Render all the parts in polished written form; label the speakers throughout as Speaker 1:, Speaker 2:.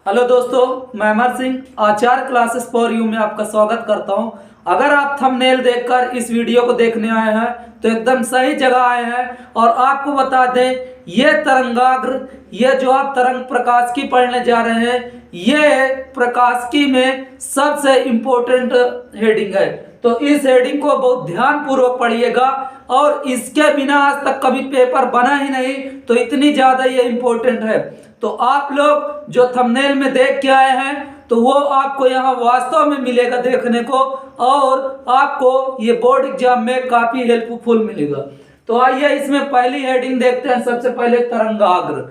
Speaker 1: Hello दोस्तों, मैं अमर सिंह आचार्य classes for you में आपका स्वागत करता हूं। अगर आप थंबनेल देखकर इस वीडियो को देखने आए हैं तो एकदम सही जगह आए हैं। और आपको बता दें, ये तरंगाग्र, ये जो आप तरंग प्रकाशिकी पढ़ने जा रहे हैं, ये प्रकाशिकी में सबसे इम्पोर्टेंट हेडिंग है। तो इस हेडिंग को बहुत ध्यान पूर्वक पढ़िएगा, और इसके बिना आज तक कभी पेपर बना ही नहीं, तो इतनी ज्यादा ये इम्पोर्टेंट है। तो आप लोग जो थंबनेल में देख के आए हैं, तो वो आपको यहाँ वास्तव में मिलेगा देखने को, और आपको ये बोर्ड एग्जाम में काफी हेल्पफुल मिलेगा। तो आइए इसमें पहली हेडिंग देखते हैं। सबसे पहले तरंगाग्र।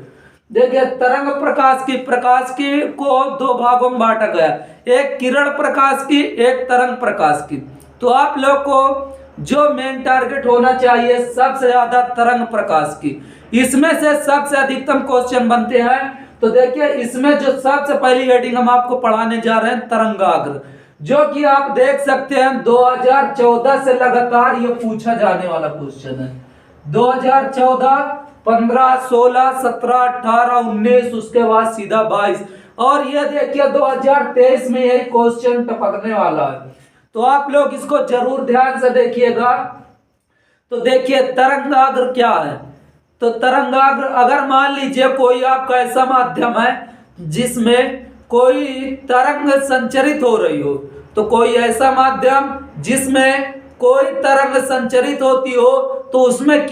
Speaker 1: देखिए, तरंग प्रकाश की को दो भागों में बांटा गया, एक किरण प्रकाश की, एक तरंग प्रकाश की। तो आप लोग को जो मेन टारगेट होना चाहिए सबसे ज्यादा तरंग प्रकाश की, इसमें से सबसे अधिकतम क्वेश्चन बनते हैं। तो देखिए, इसमें जो सबसे पहली हेडिंग हम आपको पढ़ाने जा रहे हैं तरंगाग्र, जो कि आप देख सकते हैं 2014 से लगातार ये पूछा जाने वाला क्वेश्चन है। 2014, 15, 16, 17, 18, 19, उसके बाद सीधा 22, और ये देखिए 2023 में यही क्वेश्चन टपकने वाला है। तो आप लोग इसको जरूर ध्यान से देखिएगा। तो देखिए, तरंगाग्र क्या है। तो तरंगाग्र, अगर मान लीजिए कोई आपका ऐसा माध्यम है जिसमें कोई तरंग संचरित हो रही हो, तो कोई ऐसा माध्यम जिसमें कोई तरंग संचरित होती हो, तो उसमें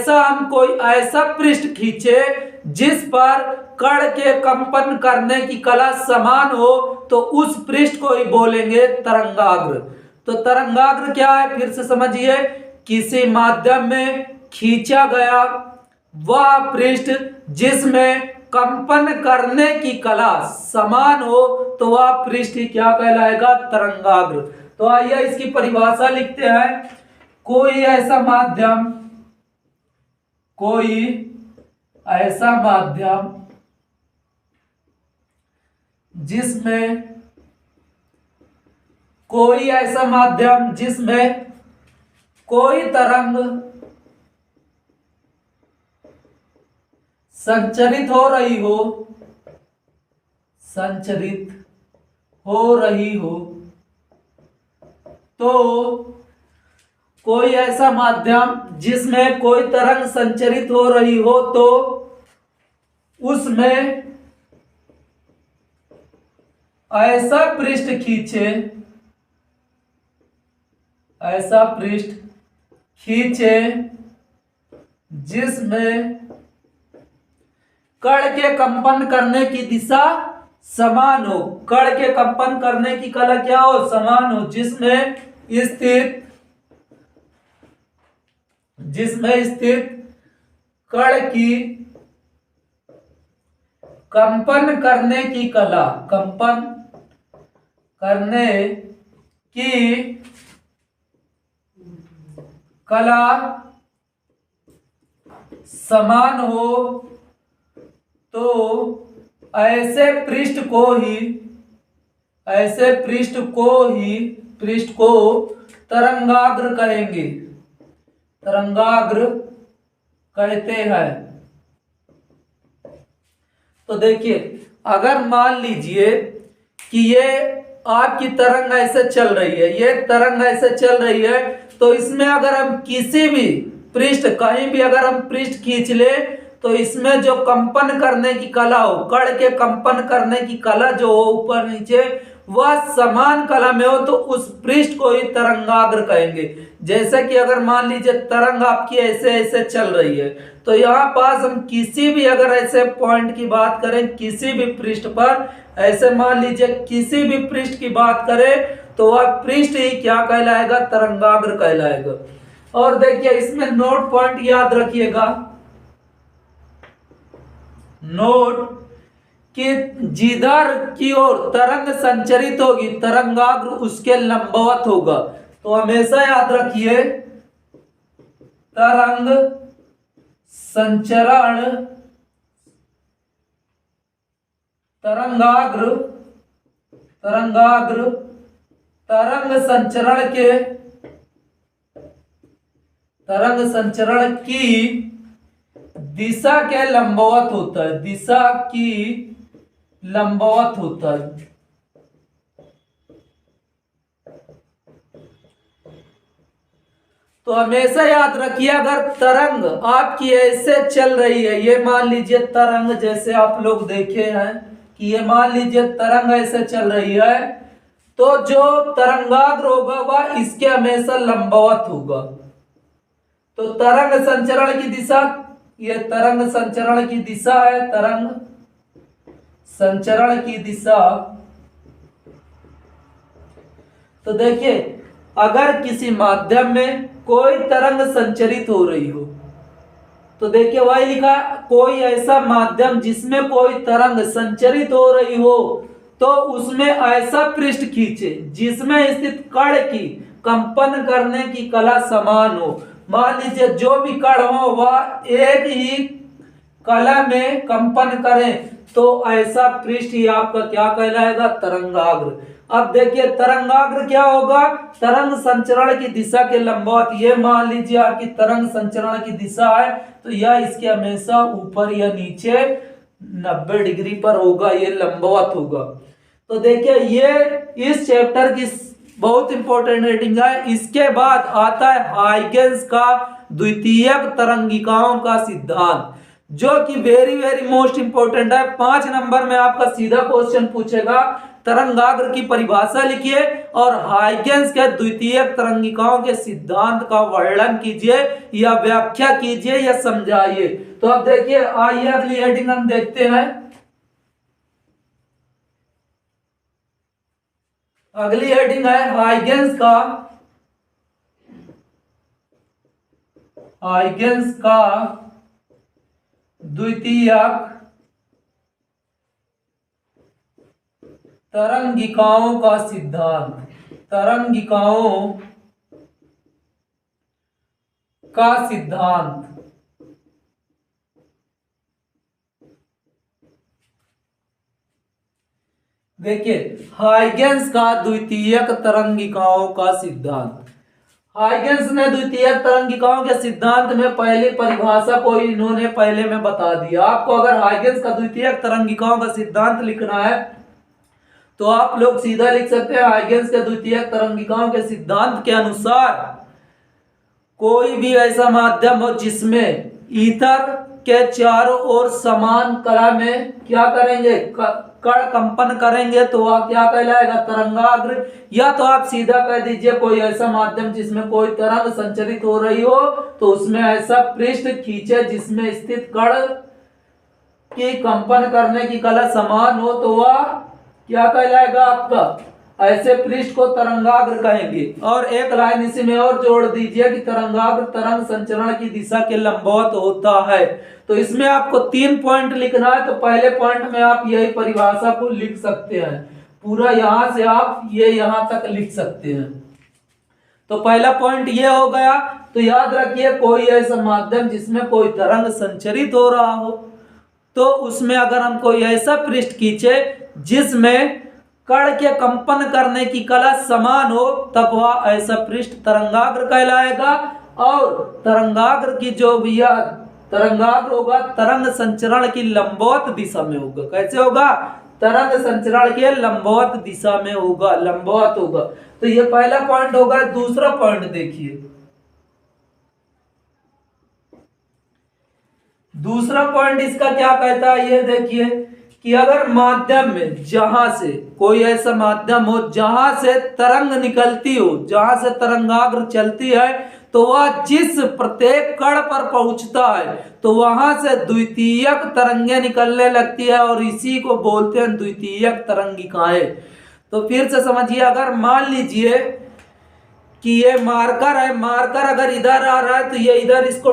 Speaker 1: हम कोई ऐसा पृष्ठ खींचे जिस पर कण के कंपन करने की कला समान हो, तो उस पृष्ठ को ही बोलेंगे तरंगाग्र। तो तरंगाग्र क्या है, फिर से समझिए। किसी माध्यम में खींचा गया वह पृष्ठ जिसमें कंपन करने की कला समान हो, तो वह पृष्ठ ही क्या कहलाएगा, तरंगाग्र। तो आइए इसकी परिभाषा लिखते हैं। कोई ऐसा माध्यम जिसमें कोई तरंग संचरित हो रही हो, तो कोई ऐसा माध्यम जिसमें कोई तरंग संचरित हो रही हो, तो उसमें ऐसा पृष्ठ खींचे जिसमें कण के कंपन करने की दिशा समान हो। कण के कंपन करने की कला क्या हो, समान हो। जिसमें स्थित कण की कंपन करने की कला समान हो, तो ऐसे पृष्ठ को तरंगाग्र कहेंगे, तरंगाग्र कहते हैं। तो देखिए, अगर मान लीजिए कि ये आपकी तरंग ऐसे चल रही है, तो इसमें अगर हम किसी भी पृष्ठ, कहीं भी अगर हम पृष्ठ खींच ले, तो इसमें जो कंपन करने की कला हो, कण के कंपन करने की कला जो हो ऊपर नीचे, वह समान कला में हो, तो उस पृष्ठ को ही तरंगाग्र कहेंगे। जैसे कि अगर मान लीजिए तरंग आपकी ऐसे ऐसे चल रही है, तो यहाँ पास हम किसी भी अगर ऐसे पॉइंट की बात करें, किसी भी पृष्ठ पर ऐसे मान लीजिए किसी भी पृष्ठ की बात करें, तो वह पृष्ठ ही क्या कहलाएगा, तरंगाग्र कहलाएगा। और देखिए, इसमें नोट पॉइंट याद रखिएगा। नोट कि जिधर की ओर तरंग संचरित होगी, तरंगाग्र उसके लंबवत होगा। तो हमेशा याद रखिए, तरंग संचरण, तरंगाग्र तरंग संचरण की दिशा के लंबवत होता है, दिशा की लंबवत होता है। तो हमेशा याद रखिए, अगर तरंग आपकी ऐसे चल रही है, ये मान लीजिए तरंग, जैसे आप लोग देखे हैं कि ये मान लीजिए तरंग ऐसे चल रही है, तो जो तरंगाग्र होगा वह इसके हमेशा लंबवत होगा। तो तरंग संचरण की दिशा, ये तरंग संचरण की दिशा है, तरंग संचरण की दिशा। तो देखिए, अगर किसी माध्यम में कोई तरंग संचरित हो रही हो, तो देखिए वही लिखा, कोई ऐसा माध्यम जिसमें कोई तरंग संचरित हो रही हो, तो उसमें ऐसा पृष्ठ खींचे जिसमें स्थित कण की कंपन करने की कला समान हो। मान लीजिए जो भी कण हो वह एक ही कला में कंपन करें, तो ऐसा पृष्ठ ही आपका क्या कहलाएगा, तरंगाग्र। अब देखिए तरंगाग्र क्या होगा, तरंग संचरण की दिशा के लंबवत। ये मान लीजिए आपकी तरंग संचरण की दिशा है, तो यह इसके हमेशा ऊपर या नीचे 90 डिग्री पर होगा, ये लंबवत होगा। तो देखिए ये इस चैप्टर की बहुत इंपॉर्टेंट रेटिंग है। इसके बाद आता है हाइगेंस का द्वितीयक तरंगिकाओं का सिद्धांत, जो कि वेरी वेरी मोस्ट इंपॉर्टेंट है। 5 नंबर में आपका सीधा क्वेश्चन पूछेगा, तरंगाग्र की परिभाषा लिखिए और हाइगेंस के द्वितीयक तरंगिकाओं के सिद्धांत का वर्णन कीजिए या व्याख्या कीजिए या समझाइए। तो अब देखिए, आइए अगली हेडिंग हम देखते हैं। अगली हेडिंग है हाइगेंस का द्वितीयक तरंगिकाओं का सिद्धांत, तरंगिकाओं का सिद्धांत। देखिए हाइगेंस का द्वितीयक तरंगिकाओं का सिद्धांत। हाइगेंस ने द्वितीयक तरंगिकाओं के सिद्धांत में पहली परिभाषा को इन्होंने पहले में बता दिया। आपको अगर हाइगेंस का द्वितीयक तरंगिकाओं का सिद्धांत लिखना है तो आप लोग सीधा लिख सकते हैं, हाइगेंस के द्वितीयक तरंगिकाओं के सिद्धांत के अनुसार कोई भी ऐसा माध्यम हो जिसमें ईथर के चारों ओर समान कला में क्या करेंगे, कण कंपन करेंगे, तो वह क्या कहलाएगा, तरंगाग्र। या तो आप सीधा कह दीजिए कोई ऐसा माध्यम जिसमें कोई तरंग संचरित हो रही हो, तो उसमें ऐसा पृष्ठ खींचे जिसमें स्थित कण की कंपन करने की कला समान हो, तो वह क्या कहलाएगा आपका, ऐसे पृष्ठ को तरंगाग्र कहेंगे। और एक लाइन इसी में और जोड़ दीजिए कि तरंगाग्र तरंग संचरण की दिशा के लंबवत होता है। तो इसमें आपको 3 पॉइंट लिखना है। तो पहले पॉइंट में आप यही परिभाषा को लिख सकते हैं, पूरा यहां से आप ये यहां तक लिख सकते हैं। तो पहला पॉइंट ये हो गया। तो याद रखिए, कोई ऐसा माध्यम जिसमें कोई तरंग संचरित हो रहा हो, तो उसमें अगर हम कोई ऐसा पृष्ठ खींचे जिसमें कण के कंपन करने की कला समान हो, तब वह ऐसा पृष्ठ तरंगाग्र कहलाएगा। और तरंगाग्र की जो भी तरंगाग्र होगा, तरंग संचरण की लंबवत दिशा में होगा। कैसे होगा, तरंग संचरण के लंबवत दिशा में होगा, लंबवत होगा। तो ये पहला पॉइंट होगा। दूसरा पॉइंट देखिए, दूसरा पॉइंट इसका क्या कहता है, ये देखिए कि अगर माध्यम में जहां से कोई ऐसा माध्यम हो जहां से तरंग निकलती हो, जहां से तरंगाग्र चलती है, तो वह जिस प्रत्येक कण पर पहुंचता है तो वहां से द्वितीयक तरंगें निकलने लगती है और इसी को बोलते हैं द्वितीयक तरंगिकाएं। तो फिर से समझिए, अगर मान लीजिए कि ये मार्कर है, मार्कर अगर इधर आ रहा है तो ये इधर इसको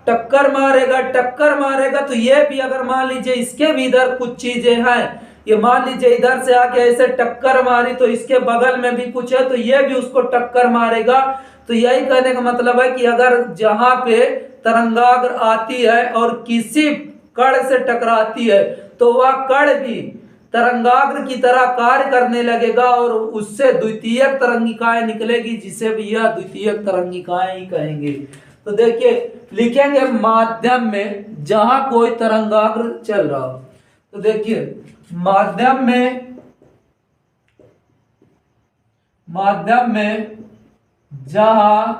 Speaker 1: टक्कर मारेगा, तो ये भी अगर मान लीजिए इसके भी इधर कुछ चीजें हैं, ये मान लीजिए इधर से आके ऐसे टक्कर मारी तो इसके बगल में भी कुछ है, तो ये भी उसको टक्कर मारेगा। तो यही कहने का मतलब है कि अगर जहां पे तरंगाग्र आती है और किसी कण से टकराती है, तो वह कण भी तरंगाग्र की तरह कार्य करने लगेगा और उससे द्वितीयक तरंगिकाएं निकलेगी, जिसे भी यह द्वितीयक तरंगिकाएं ही कहेंगे। तो देखिए लिखेंगे, माध्यम में जहां कोई तरंगाग्र चल रहा हो, तो देखिए माध्यम में जहां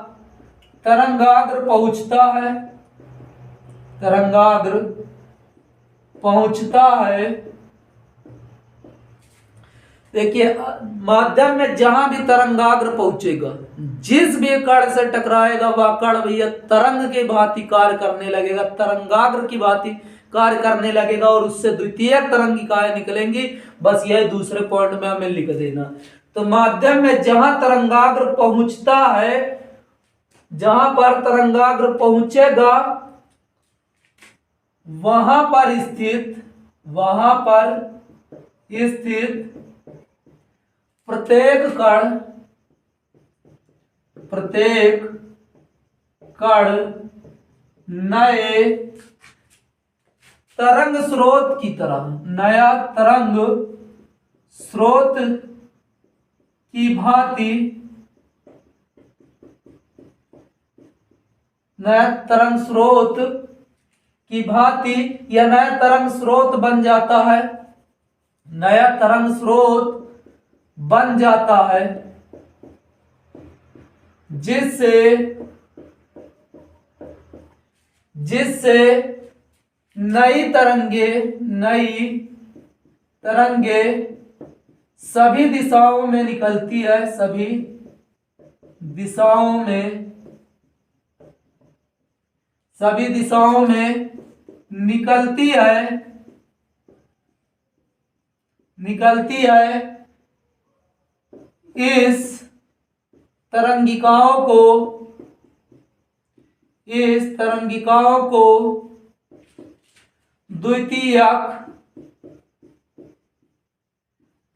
Speaker 1: तरंगाग्र पहुंचता है, देखिए माध्यम में जहां भी तरंगाग्र पहुंचेगा, जिस भी कण से टकराएगा वह कण भैया तरंग के भांति कार्य करने लगेगा, तरंगाग्र की भांति कार्य करने लगेगा और उससे द्वितीयक तरंगिकाएं निकलेंगी। बस यही दूसरे पॉइंट में हमें लिख देना। तो माध्यम में जहां तरंगाग्र पहुंचता है, जहां पर तरंगाग्र पहुंचेगा वहां पर स्थित प्रत्येक कण नए तरंग स्रोत की तरह, नया तरंग स्रोत की भांति, नया तरंग स्रोत की भांति या नया तरंग स्रोत बन जाता है, नया तरंग स्रोत बन जाता है, जिससे नई तरंगे सभी दिशाओं में निकलती है, सभी दिशाओं में निकलती है। इस तरंगिकाओं को द्वितीयक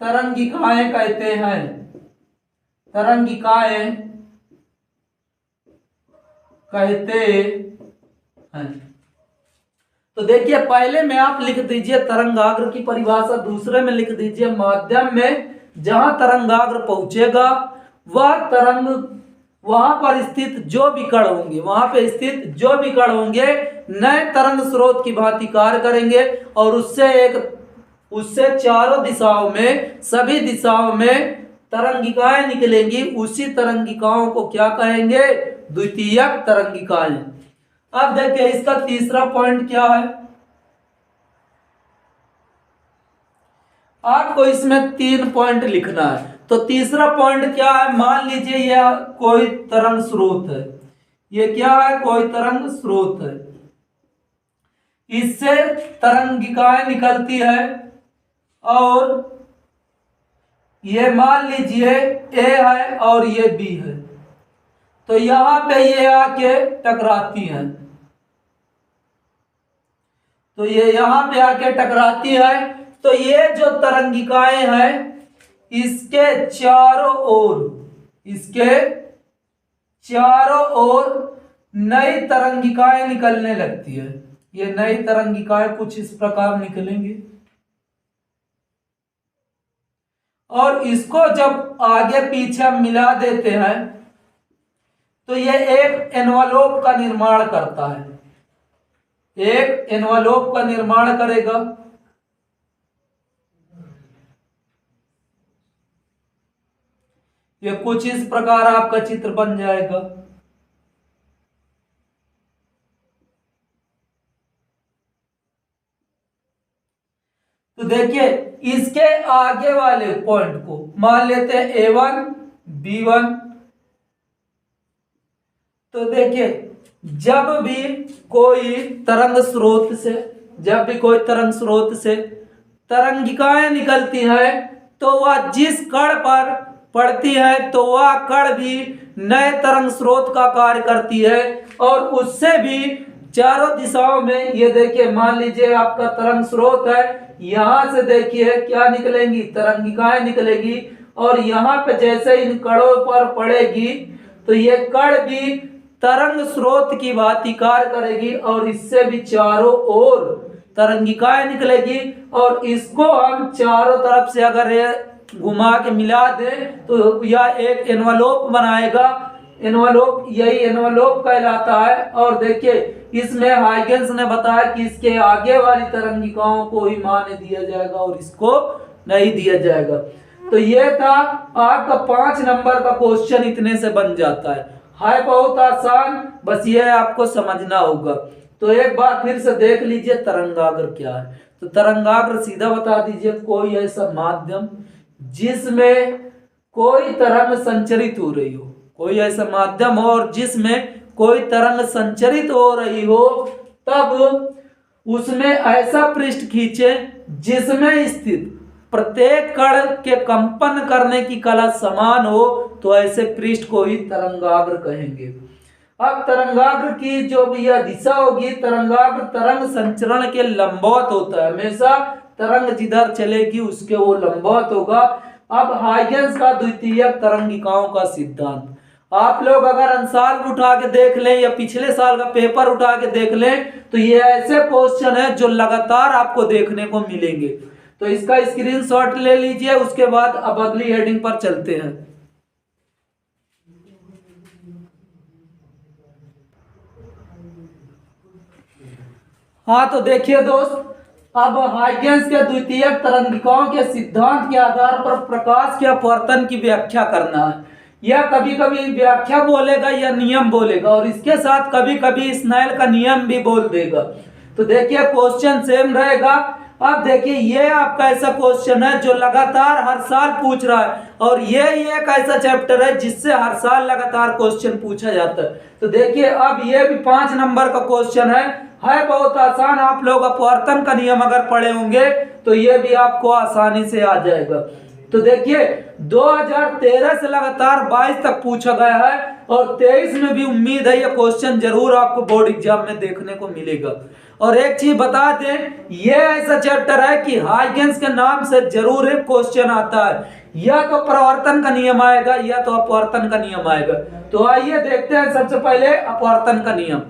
Speaker 1: तरंगिकाएं कहते हैं। तो देखिए पहले में आप लिख दीजिए तरंगाग्र की परिभाषा, दूसरे में लिख दीजिए माध्यम में जहां तरंगाग्र पहुंचेगा वहां पर स्थित जो भी कण होंगे, नए तरंग स्रोत की भांति कार्य करेंगे और उससे चारों दिशाओं में, सभी दिशाओं में तरंगिकाएं निकलेंगी। उसी तरंगिकाओं को क्या कहेंगे? द्वितीयक तरंगिकाएं। अब देखिए इसका तीसरा पॉइंट क्या है। आपको इसमें 3 पॉइंट लिखना है। तो तीसरा पॉइंट क्या है? मान लीजिए यह कोई तरंग स्रोत है, ये क्या है? कोई तरंग स्रोत है, इससे तरंगिकाएं निकलती है और ये मान लीजिए ए है और ये बी है, तो यहां पे ये आके टकराती हैं, तो ये यहां पे आके टकराती है। तो ये जो तरंगिकाएं हैं इसके चारों ओर नई तरंगिकाएं निकलने लगती है। ये नई तरंगिकाएं कुछ इस प्रकार निकलेंगी और इसको जब आगे पीछे हम मिला देते हैं तो ये एक एनवलप का निर्माण करता है, एक एनवलप का निर्माण करेगा। ये कुछ इस प्रकार आपका चित्र बन जाएगा। तो देखिए इसके आगे वाले पॉइंट को मान लेते हैं A1 B1। तो देखिए जब भी कोई तरंग स्रोत से तरंगिकाएं निकलती हैं तो वह जिस कण पर पड़ती है तो वह कण भी नए तरंग स्रोत का कार्य करती है और उससे भी चारों दिशाओं में, ये देखिए मान लीजिए आपका तरंग स्रोत है, यहां से देखिए क्या निकलेंगी? तरंगिकाएं निकलेगी और यहाँ पे जैसे इन कणों पर पड़ेगी तो ये कण भी तरंग स्रोत की भांति कार्य करेगी और इससे भी चारों ओर तरंगिकाएं निकलेगी और इसको हम चारों तरफ से अगर घुमा के मिला दे तो यह एक एनवलप बनाएगा एनवलोप, यही एनवलोप कहलाता है। और देखिए इसमें हाइगेंस ने बताया कि इसके आगे वाली तरंगिकाओं को ही मान दिया जाएगा और इसको नहीं दिया जाएगा। तो ये था आपका 5 नंबर का क्वेश्चन, इतने से बन जाता है बहुत आसान, बस ये आपको समझना होगा। तो एक बार फिर से देख लीजिए तरंगाग्र क्या है। तो तरंगाग्र सीधा बता दीजिए, कोई ऐसा माध्यम जिसमें कोई तरंग संचरित हो रही हो, कोई ऐसा माध्यम हो और जिसमें कोई तरंग संचरित हो रही हो, तब उसमें ऐसा पृष्ठ खींचे जिसमें स्थित प्रत्येक कण के कंपन करने की कला समान हो, तो ऐसे पृष्ठ को ही तरंगाग्र कहेंगे। अब तरंगाग्र की जो भी यह दिशा होगी, तरंगाग्र तरंग संचरण के लंबवत होता है, हमेशा तरंग जिधर चलेगी उसके वो लंबवत होगा। अब हाइगेंस का द्वितीयक तरंगिकाओं का सिद्धांत, आप लोग अगर अंसार उठा के देख लें या पिछले साल का पेपर उठा के देख लें, तो ये ऐसे क्वेश्चन है जो लगातार आपको देखने को मिलेंगे। तो इसका स्क्रीनशॉट ले लीजिए, उसके बाद अब अगली हेडिंग पर चलते हैं। हाँ तो देखिए दोस्त, अब हाइगेंस के द्वितीयक तरंगिकाओं के सिद्धांत के आधार पर प्रकाश के अपवर्तन की व्याख्या करना है। यह कभी कभी व्याख्या बोलेगा या नियम बोलेगा, और इसके साथ कभी कभी स्नेल का नियम भी बोल देगा। तो देखिए क्वेश्चन सेम रहेगा। अब देखिए ये आपका ऐसा क्वेश्चन है जो लगातार हर साल पूछ रहा है, और ये एक ऐसा चैप्टर है जिससे हर साल लगातार क्वेश्चन पूछा जाता है। तो देखिए अब ये भी 5 नंबर का क्वेश्चन है बहुत आसान। आप लोग अपवर्तन का नियम अगर पढ़े होंगे तो ये भी आपको आसानी से आ जाएगा। तो देखिए 2013 से लगातार 22 तक पूछा गया है, और 23 में भी उम्मीद है ये क्वेश्चन जरूर आपको बोर्ड एग्जाम में देखने को मिलेगा। और एक चीज बता दें, ये ऐसा चैप्टर है कि हाइगेंस के नाम से जरूर एक क्वेश्चन आता है, या तो प्रवर्तन का नियम आएगा या तो अपवर्तन का नियम आएगा। तो आइए देखते हैं सबसे पहले अपवर्तन का नियम।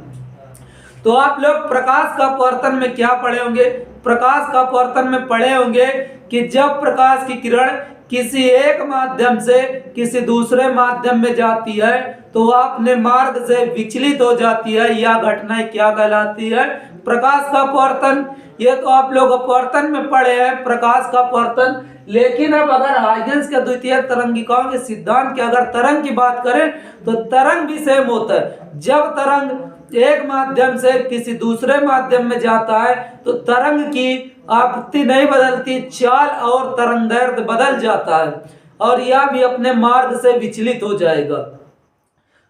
Speaker 1: तो आप लोग प्रकाश का अपवर्तन में क्या पढ़े होंगे? प्रकाश का अपवर्तन में पढ़े होंगे कि जब प्रकाश की किरण किसी एक माध्यम से किसी दूसरे माध्यम में जाती है तो वह अपने मार्ग से विचलित हो जाती है। यह घटना क्या कहलाती है? प्रकाश का अपवर्तन। ये तो आप लोग अपवर्तन में पढ़े हैं, प्रकाश का अपवर्तन। लेकिन अब अगर हाइगेंस के द्वितीयक तरंगिकाओं के सिद्धांत की अगर तरंग की बात करें तो तरंग भी सेम होता है। जब तरंग एक माध्यम से किसी दूसरे माध्यम में जाता है तो तरंग की आवृत्ति नहीं बदलती, चाल और तरंगदैर्घ्य बदल जाता है और यह भी अपने मार्ग से विचलित हो जाएगा।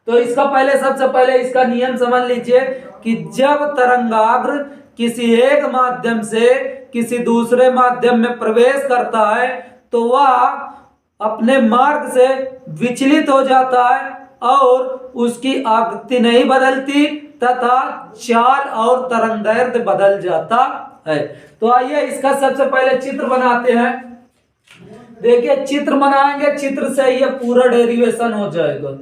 Speaker 1: तो इसका सबसे पहले इसका नियम समझ लीजिए कि जब तरंगाग्र किसी एक माध्यम से किसी दूसरे माध्यम में प्रवेश करता है तो वह अपने मार्ग से विचलित हो जाता है और उसकी आवृत्ति नहीं बदलती तथा चाल और तरंगदैर्घ्य बदल जाता है। तो आइए इसका सबसे पहले चित्र बनाते हैं। देखिए चित्र बनाएंगे, चित्र से ये पूरा डेरिवेशन हो जाएगा।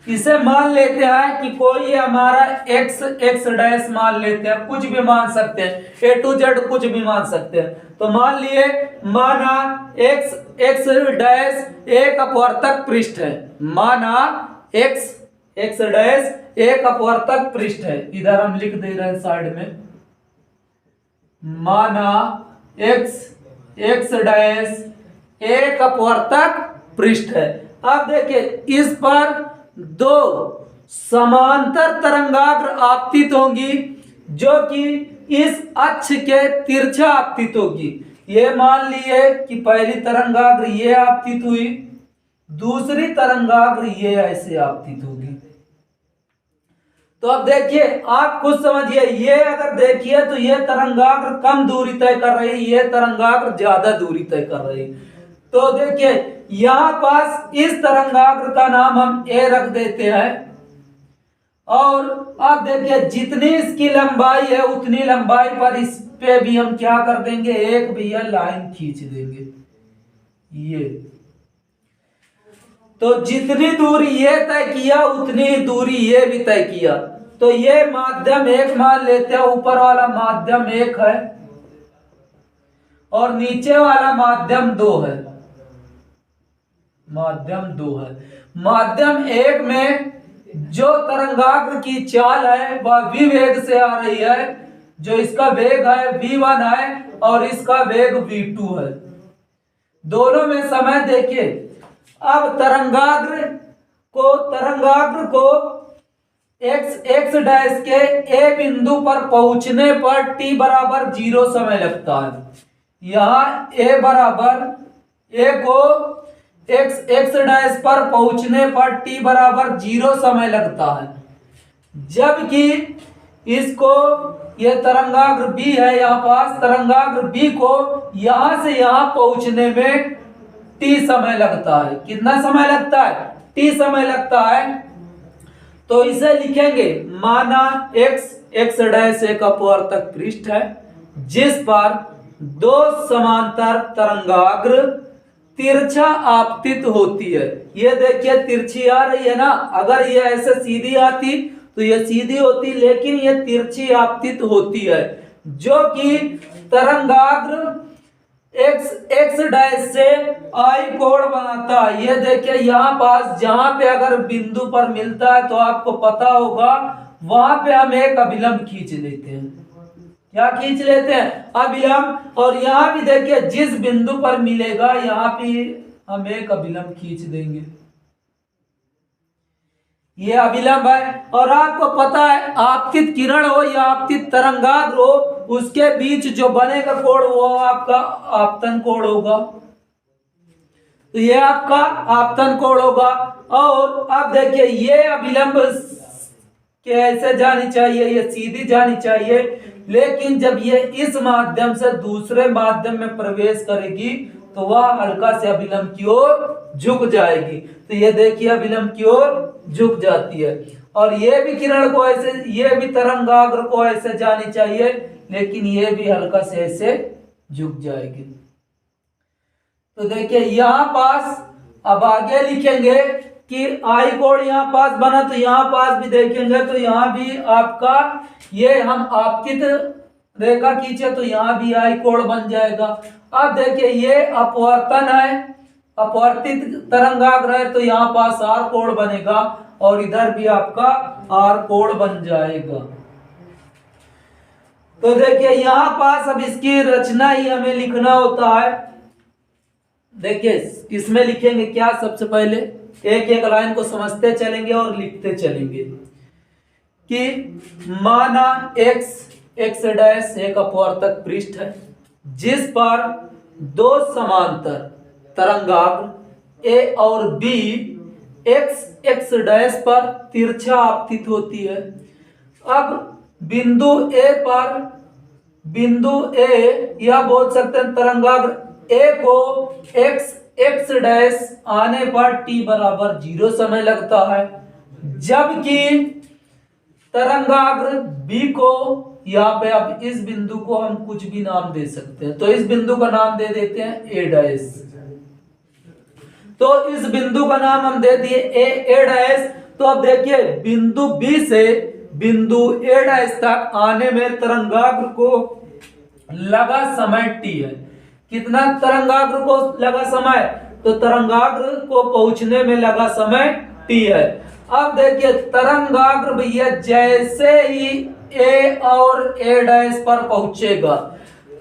Speaker 1: इसे मान लेते हैं कि कोई हमारा x डैश मान लेते हैं, कुछ भी मान सकते हैं, A to Z कुछ भी मान सकते हैं। तो मान लिए माना x डैश एक अपवर्तक पृष्ठ है, माना x डैश एक अपवर्तक पृष्ठ है। इधर हम लिख दे रहे हैं साइड में, माना x डैश एक अपवर्तक पृष्ठ है। अब देखिए इस पर दो समांतर तरंगाग्र आपतित होंगी जो कि इस अक्ष के तिरछा आपतित होगी। ये मान लिए कि पहली तरंगाग्र ये आपतित हुई, दूसरी तरंगाग्र ये ऐसे आपतित होगी। तो अब देखिए आप कुछ समझिए, ये अगर देखिए तो ये तरंगाग्र कम दूरी तय कर रही, ये तरंगाग्र ज्यादा दूरी तय कर रही। तो देखिए यहां पास इस तरंगाग्र का नाम हम A रख देते हैं, और अब देखिए जितनी इसकी लंबाई है उतनी लंबाई पर इस पे भी हम क्या कर देंगे, एक भैया लाइन खींच देंगे ये। तो जितनी दूरी ये तय किया उतनी दूरी ये भी तय किया। तो ये माध्यम एक मान लेते हैं, ऊपर वाला माध्यम 1 है और नीचे वाला माध्यम 2 है। माध्यम 2 है। माध्यम 1 में जो तरंगाग्र की चाल है वह v वेग से आ रही है, जो इसका वेग है v1 है और इसका वेग v2 है। दोनों में समय देखिए। अब तरंगाग्र को x डैश के a बिंदु पर पहुंचने पर t बराबर 0 समय लगता है। यहाँ a को x डैश पर पहुंचने पर t बराबर 0 समय लगता है, जबकि इसको ये तरंगाग्र b है, यहाँ पास तरंगाग्र b को यहां से यहां पहुंचने में t समय लगता है। कितना समय लगता है? t समय लगता है। तो इसे लिखेंगे, माना x डैश एक अपवर्तक पृष्ठ है जिस पर दो समांतर तरंगाग्र तिरछा आपतित होती है। ये देखिए तिरछी आ रही है ना, अगर ये ऐसे सीधी आती तो ये सीधी होती, लेकिन ये तिरछी आपतित होती है, जो कि तरंगाग्र x डैश से आई कोण बनाता है। ये देखिए यहाँ पास जहां पे अगर बिंदु पर मिलता है तो आपको पता होगा वहां पे हम एक अभिलंब खींच लेते हैं। क्या खींच लेते हैं? अभिलंब। और यहाँ भी देखिए जिस बिंदु पर मिलेगा यहाँ पे हम एक अभिलंब खींच देंगे, ये अभिलंब है। और आपको पता है आपतित किरण हो या आपतित तरंगाग्र हो, उसके बीच जो बनेगा कोण वो आपका आपतन कोण होगा। तो ये आपका आपतन कोण होगा। और अब देखिए ये अभिलंब कैसे जानी चाहिए? ये सीधी जानी चाहिए, लेकिन जब ये इस माध्यम से दूसरे माध्यम में प्रवेश करेगी तो वह हल्का से अभिलंब की ओर झुक जाएगी। तो ये देखिए अभिलंब की ओर झुक जाती है। और ये भी किरण को ऐसे, ये भी तरंगाग्र को ऐसे जानी चाहिए, लेकिन ये भी हल्का से ऐसे झुक जाएगी। तो देखिए यहां पास अब आगे लिखेंगे कि आई कोण यहाँ पास बना, तो यहाँ पास भी देखेंगे तो यहाँ भी आपका ये हम आपतित रेखा खींचे तो यहाँ भी आई कोण बन जाएगा। अब देखिए ये अपवर्तन है, अपवर्तित तरंगाग्र है, तो यहाँ पास आर कोण बनेगा और इधर भी आपका आर कोण बन जाएगा। तो देखिए यहाँ पास अब इसकी रचना ही हमें लिखना होता है। देखिए इसमें लिखेंगे क्या, सबसे पहले एक एक लाइन को समझते चलेंगे और लिखते चलेंगे कि माना x डैश एक अपवर्तक पृष्ठ है जिस पर दो समांतर तरंगाग्र a और b x डैश पर तिरछा आपतित होती है। अब बिंदु A या बोल सकते हैं तरंगाग्र A को x डैश आने पर t बराबर 0 समय लगता है, जबकि तरंगाग्र B को यहाँ पे अब इस बिंदु को हम कुछ भी नाम दे सकते हैं। तो इस बिंदु का नाम दे देते हैं A डैश। तो इस बिंदु का नाम हम दे दिए A डैश। तो अब देखिए बिंदु B से बिंदु A डैश तक आने में तरंगाग्र को लगा समय t है। कितना तरंगाग्र को लगा समय? तो तरंगाग्र को पहुंचने में लगा समय t है। अब देखिए तरंगाग्र भैया जैसे ही A और A डैश पर पहुंचेगा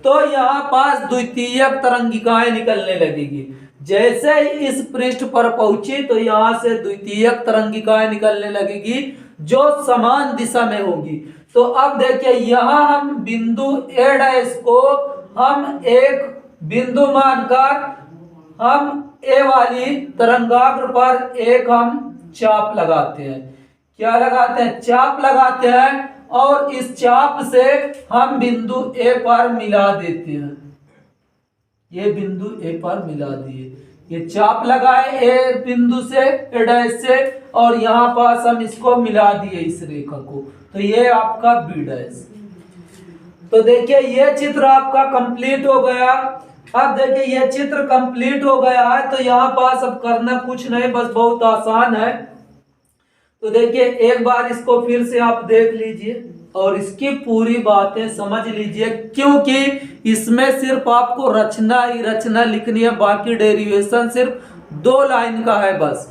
Speaker 1: तो यहाँ पास द्वितीयक तरंगिकाएं निकलने लगेगी। जैसे ही इस पृष्ठ पर पहुंची तो यहाँ से द्वितीयक तरंगिकाएं निकलने लगेगी जो समान दिशा में होगी। तो अब देखिए यहाँ हम बिंदु A डैश को हम एक बिंदु मानकर हम A वाली तरंगाग्र पर एक हम चाप लगाते हैं। क्या लगाते हैं? चाप लगाते हैं। और इस चाप से हम बिंदु A पर मिला देते हैं। ये बिंदु A पर मिला दिए, ये चाप लगाए A बिंदु से A डैश से, और यहाँ पास हम इसको मिला दिए इस रेखा को, तो ये आपका B डैश। तो देखिए ये चित्र आपका कंप्लीट हो गया। अब देखिए ये चित्र कंप्लीट हो गया है, तो यहाँ पास अब करना कुछ नहीं, बस बहुत आसान है। तो देखिए एक बार इसको फिर से आप देख लीजिए और इसकी पूरी बातें समझ लीजिए, क्योंकि इसमें सिर्फ आपको रचना ही रचना लिखनी है, बाकी डेरिवेशन सिर्फ 2 लाइन का है बस।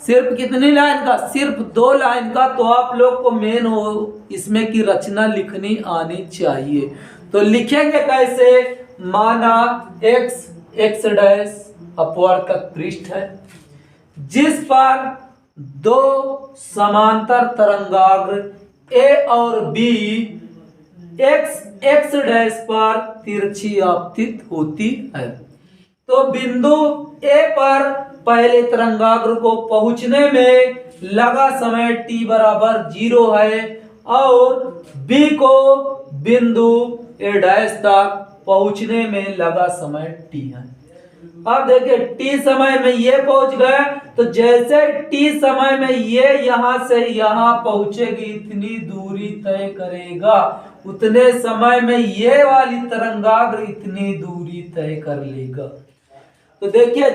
Speaker 1: सिर्फ कितनी लाइन का? सिर्फ 2 लाइन का। तो आप लोग को मेन हो इसमें की रचना लिखनी आनी चाहिए। तो लिखेंगे कैसे? माना x डैश अपवर्तक पृष्ठ है जिस पर 2 समांतर तरंगाग्र a और b x डैश पर तिरछी आपतित होती है। तो बिंदु A पर पहले तरंगाग्र को पहुंचने में लगा समय t बराबर 0 है और B को बिंदु A डैश तक पहुंचने में लगा समय t है। अब देखिए t समय में ये पहुंच गया, तो जैसे t समय में ये यहां से यहां पहुंचेगी इतनी दूरी तय करेगा, उतने समय में ये वाली तरंगाग्र इतनी दूरी तय कर लेगा। तो देखिए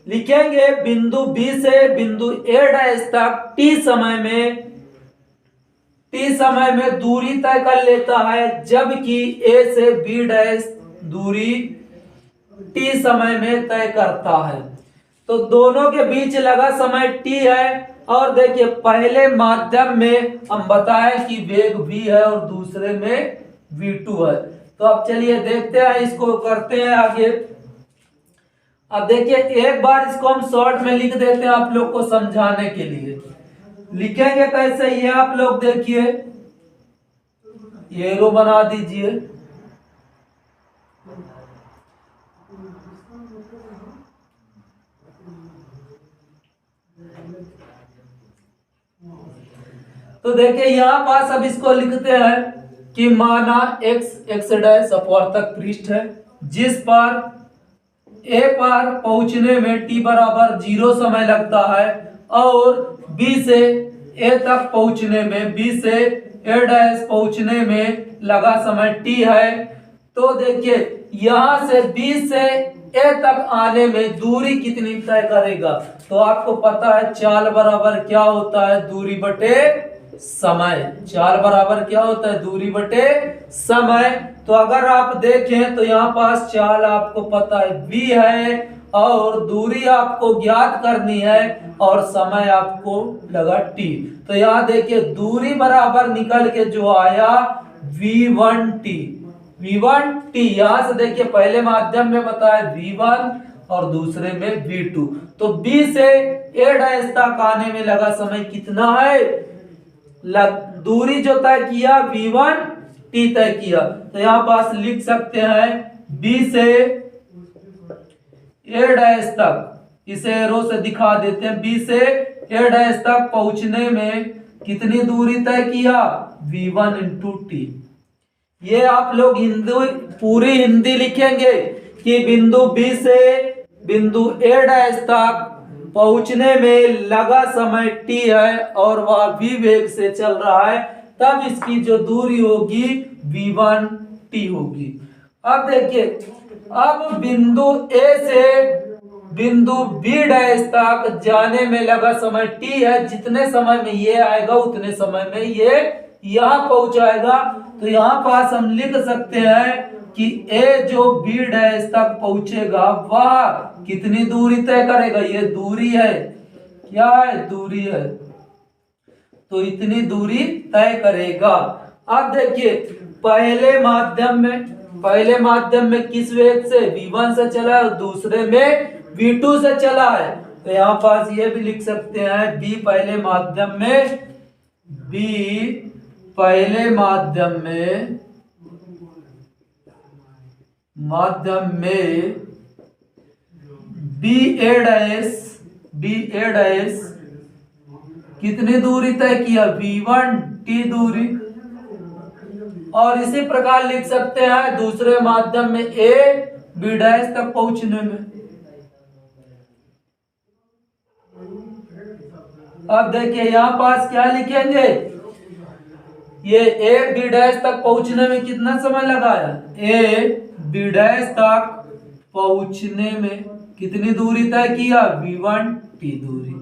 Speaker 1: लिखेंगे बिंदु B से बिंदु A डैश तक t समय में दूरी तय कर लेता है, जबकि A से B डैश दूरी t समय में तय करता है। तो दोनों के बीच लगा समय t है। और देखिए पहले माध्यम में हम बताएं कि वेग v है और दूसरे में v2 है। तो अब चलिए देखते हैं, इसको करते हैं आगे। अब देखिए एक बार इसको हम शॉर्ट में लिख देते हैं आप लोग को समझाने के लिए। लिखेंगे कैसे ये आप लोग देखिए, एरो बना दीजिए। तो देखिए यहां पास अब इसको लिखते हैं कि माना x डैश अपवर्तक पृष्ठ है जिस पर A पर पहुंचने में t बराबर 0 समय लगता है और B से A तक पहुंचने में, B से A डैश पहुंचने में लगा समय t है। तो देखिए यहां से B से A तक आने में दूरी कितनी तय करेगा? तो आपको पता है चाल बराबर क्या होता है? दूरी बटे समय। चाल बराबर क्या होता है? दूरी बटे समय। तो अगर आप देखें तो यहाँ पास चाल आपको पता है v है और दूरी आपको ज्ञात करनी है और समय आपको लगा t। तो यहाँ देखिए दूरी बराबर निकल के जो आया v1t। यहाँ से देखिए पहले माध्यम में बताया v1 और दूसरे में v2। तो b से a डैश तक आने में लगा समय कितना है? दूरी जो तय किया v1 t तय किया। तो यहाँ पास लिख सकते हैं b से a डैश तक, इसे एरो से दिखा देते हैं, b से a डैश तक पहुंचने में कितनी दूरी तय किया? v1 into T. ये आप लोग पूरी हिंदी लिखेंगे कि बिंदु B से बिंदु A डैश तक पहुंचने में लगा समय t है और वह v वेग से चल रहा है, तब इसकी जो दूरी होगी v1t होगी। अब देखिए अब बिंदु A से बिंदु B डैश तक जाने में लगा समय t है। जितने समय में ये आएगा उतने समय में ये यहाँ पहुंचाएगा। तो यहाँ पास हम लिख सकते हैं कि A जो B डैश तक पहुंचेगा वह कितनी दूरी तय करेगा? ये दूरी है, क्या है? दूरी है। तो इतनी दूरी तय करेगा। अब देखिए पहले माध्यम में किस वेग से? v1 से चला है, दूसरे में v2 से चला है। तो यहाँ पास ये भी लिख सकते हैं b पहले माध्यम में b a डैश कितनी दूरी तय किया? v1t दूरी। और इसी प्रकार लिख सकते हैं दूसरे माध्यम में a b डैश तक पहुंचने में। अब देखिए यहाँ पास क्या लिखेंगे? ये a b डैश तक पहुंचने में कितना समय लगाया? a b डैश तक पहुंचने में कितनी दूरी तय किया? v1t दूरी।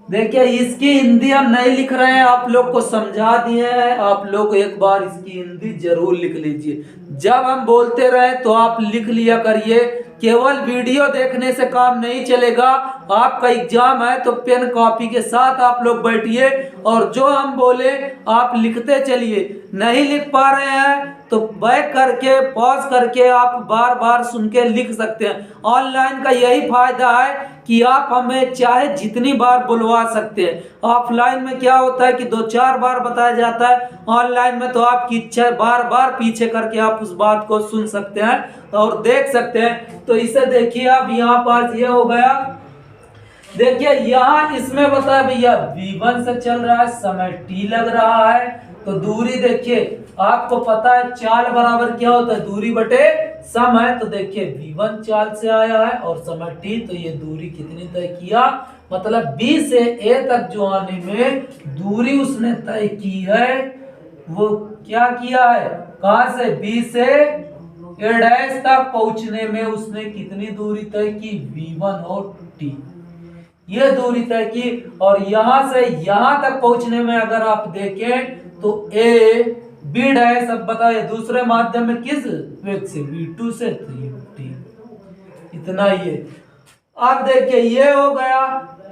Speaker 1: देखिए इसकी हिंदी हम नहीं लिख रहे हैं, आप लोग को समझा दिए हैं। आप लोग एक बार इसकी हिंदी जरूर लिख लीजिए। जब हम बोलते रहे तो आप लिख लिया करिए। केवल वीडियो देखने से काम नहीं चलेगा, आपका एग्जाम है तो पेन कॉपी के साथ आप लोग बैठिए और जो हम बोले आप लिखते चलिए। नहीं लिख पा रहे हैं तो बैक करके पॉज करके आप बार बार सुन के लिख सकते हैं। ऑनलाइन का यही फायदा है कि आप हमें चाहे जितनी बार बुलवा सकते हैं। ऑफलाइन में क्या होता है कि 2-4 बार बताया जाता है, ऑनलाइन में तो आपकी इच्छा बार बार पीछे करके आप उस बात को सुन सकते हैं और देख सकते हैं। तो इसे देखिए, अब यहाँ पास ये हो गया। देखिए यहाँ इसमें बताया भैया V1 से चल रहा है, समय t लग रहा है। तो दूरी देखिए, आपको पता है चाल बराबर क्या होता है, दूरी बटे समय। तो देखिए V1 चाल से आया है और समय t, तो ये दूरी कितनी तय किया, मतलब B से A तक जो आने में दूरी उसने तय की है, वो क्या किया है, कहां से B से A डैश तक पहुंचने में उसने कितनी दूरी तय की, V1 और T, ये दूरी तय की। और यहां से यहां तक पहुंचने में अगर आप देखें तो A B डैश, अब बताइए दूसरे माध्यम में किस वेग से, V2 से, तो ये T, इतना ही है। अब देखिए ये हो गया,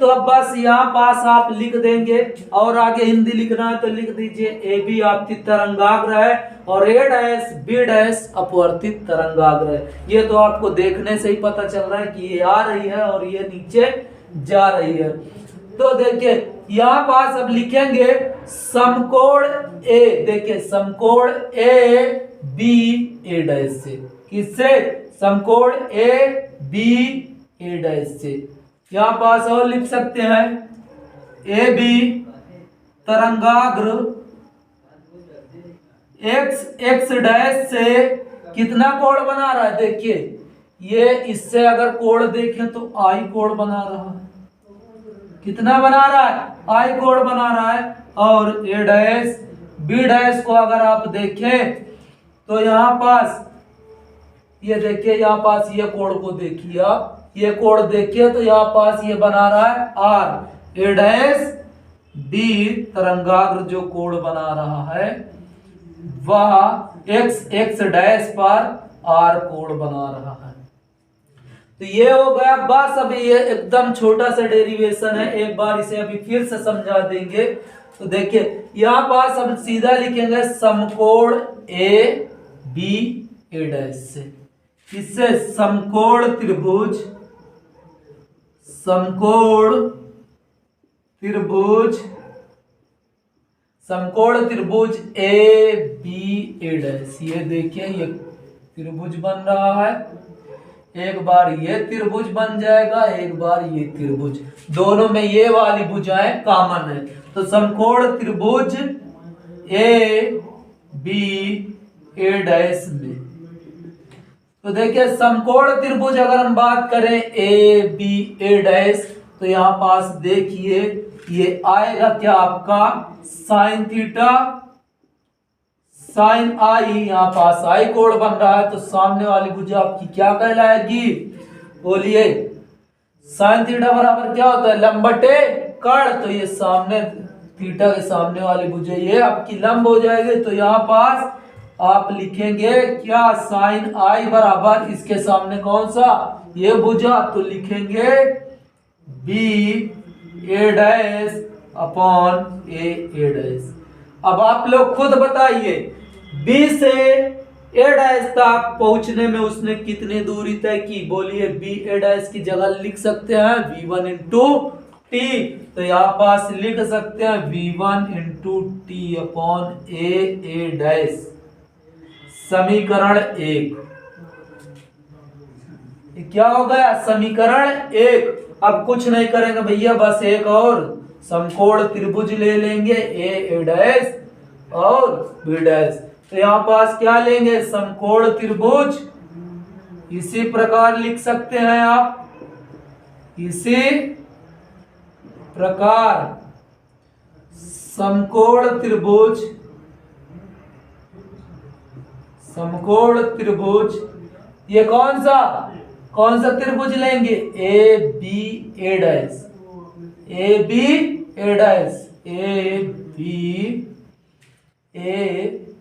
Speaker 1: तो अब बस यहाँ पास आप लिख देंगे और आगे हिंदी लिखना है तो लिख दीजिए ए बी आपतित तरंगाग्र है और ए डैश बी डैश अपवर्तित तरंगाग्र है। ये तो आपको देखने से ही पता चल रहा है कि ये आ रही है और ये नीचे जा रही है। तो देखिए यहाँ पास अब लिखेंगे समकोण ए, देखिए समकोण ए बी ए डैश से, किससे, समकोण ए बी ए डैश से। यहाँ पास और लिख सकते हैं ए बी तरंगाग्र एक्स डैश से कितना कोण बना रहा है, देखिए ये इससे अगर कोण देखें तो आई कोण बना रहा है, कितना बना रहा है, आई कोण बना रहा है। और ए डैश बी डैश को अगर आप देखें तो यहाँ पास ये देखिए, यहाँ पास ये कोण को देखिए आप, ये कोण देखिए तो यहाँ पास ये बना रहा है आर, ए डैश बी तरंगाग्र जो कोण बना रहा है वह एक्स डैश पर आर कोण बना रहा है। तो ये हो गया बस। अभी ये एकदम छोटा सा डेरिवेशन है, एक बार इसे अभी फिर से समझा देंगे। तो देखिए यहाँ पास हम सीधा लिखेंगे समकोण ए बी ए डैश से, इससे समकोण त्रिभुज, समकोण त्रिभुज, समकोण त्रिभुज ए बी ए डैश, ये देखिए ये त्रिभुज बन रहा है, एक बार ये त्रिभुज बन जाएगा, एक बार ये त्रिभुज, दोनों में ये वाली भुजाएं कॉमन है। तो समकोण त्रिभुज ए बी ए डैश में, तो देखिए समकोण त्रिभुज अगर हम बात करें ए बी ए डैश, तो यहाँ पास देखिए ये आएगा क्या आपका साइन थीटा साइन आई, यहाँ पास आई कोण बन रहा है, तो सामने वाली भुजा आपकी क्या कहलाएगी, बोलिए, साइन थीटा बराबर क्या होता है, लंब बटे कर्ण, तो ये सामने थीटा के सामने वाली भुजा ये आपकी लंब हो जाएगी। तो यहाँ पास आप लिखेंगे क्या, साइन आई बराबर इसके सामने कौन सा, ये भुजा, तो लिखेंगे B A dash upon A dash. अब आप लोग खुद बताइए बी से ए डैश तक पहुंचने में उसने कितनी दूरी तय की, बोलिए, बी ए डैश की जगह लिख सकते हैं v1 इंटू टी, तो यहाँ पास लिख सकते हैं v1 into T upon A dash, समीकरण 1। क्या हो गया, समीकरण 1। अब कुछ नहीं करेंगे भैया, बस एक और समकोण त्रिभुज ले लेंगे ए डैश और बी डैश, तो यहाँ पास क्या लेंगे, समकोण त्रिभुज, इसी प्रकार लिख सकते हैं आप, इसी प्रकार समकोण त्रिभुज, समकोण त्रिभुज, ये कौन सा त्रिभुज लेंगे, A B A dash, A B A dash, A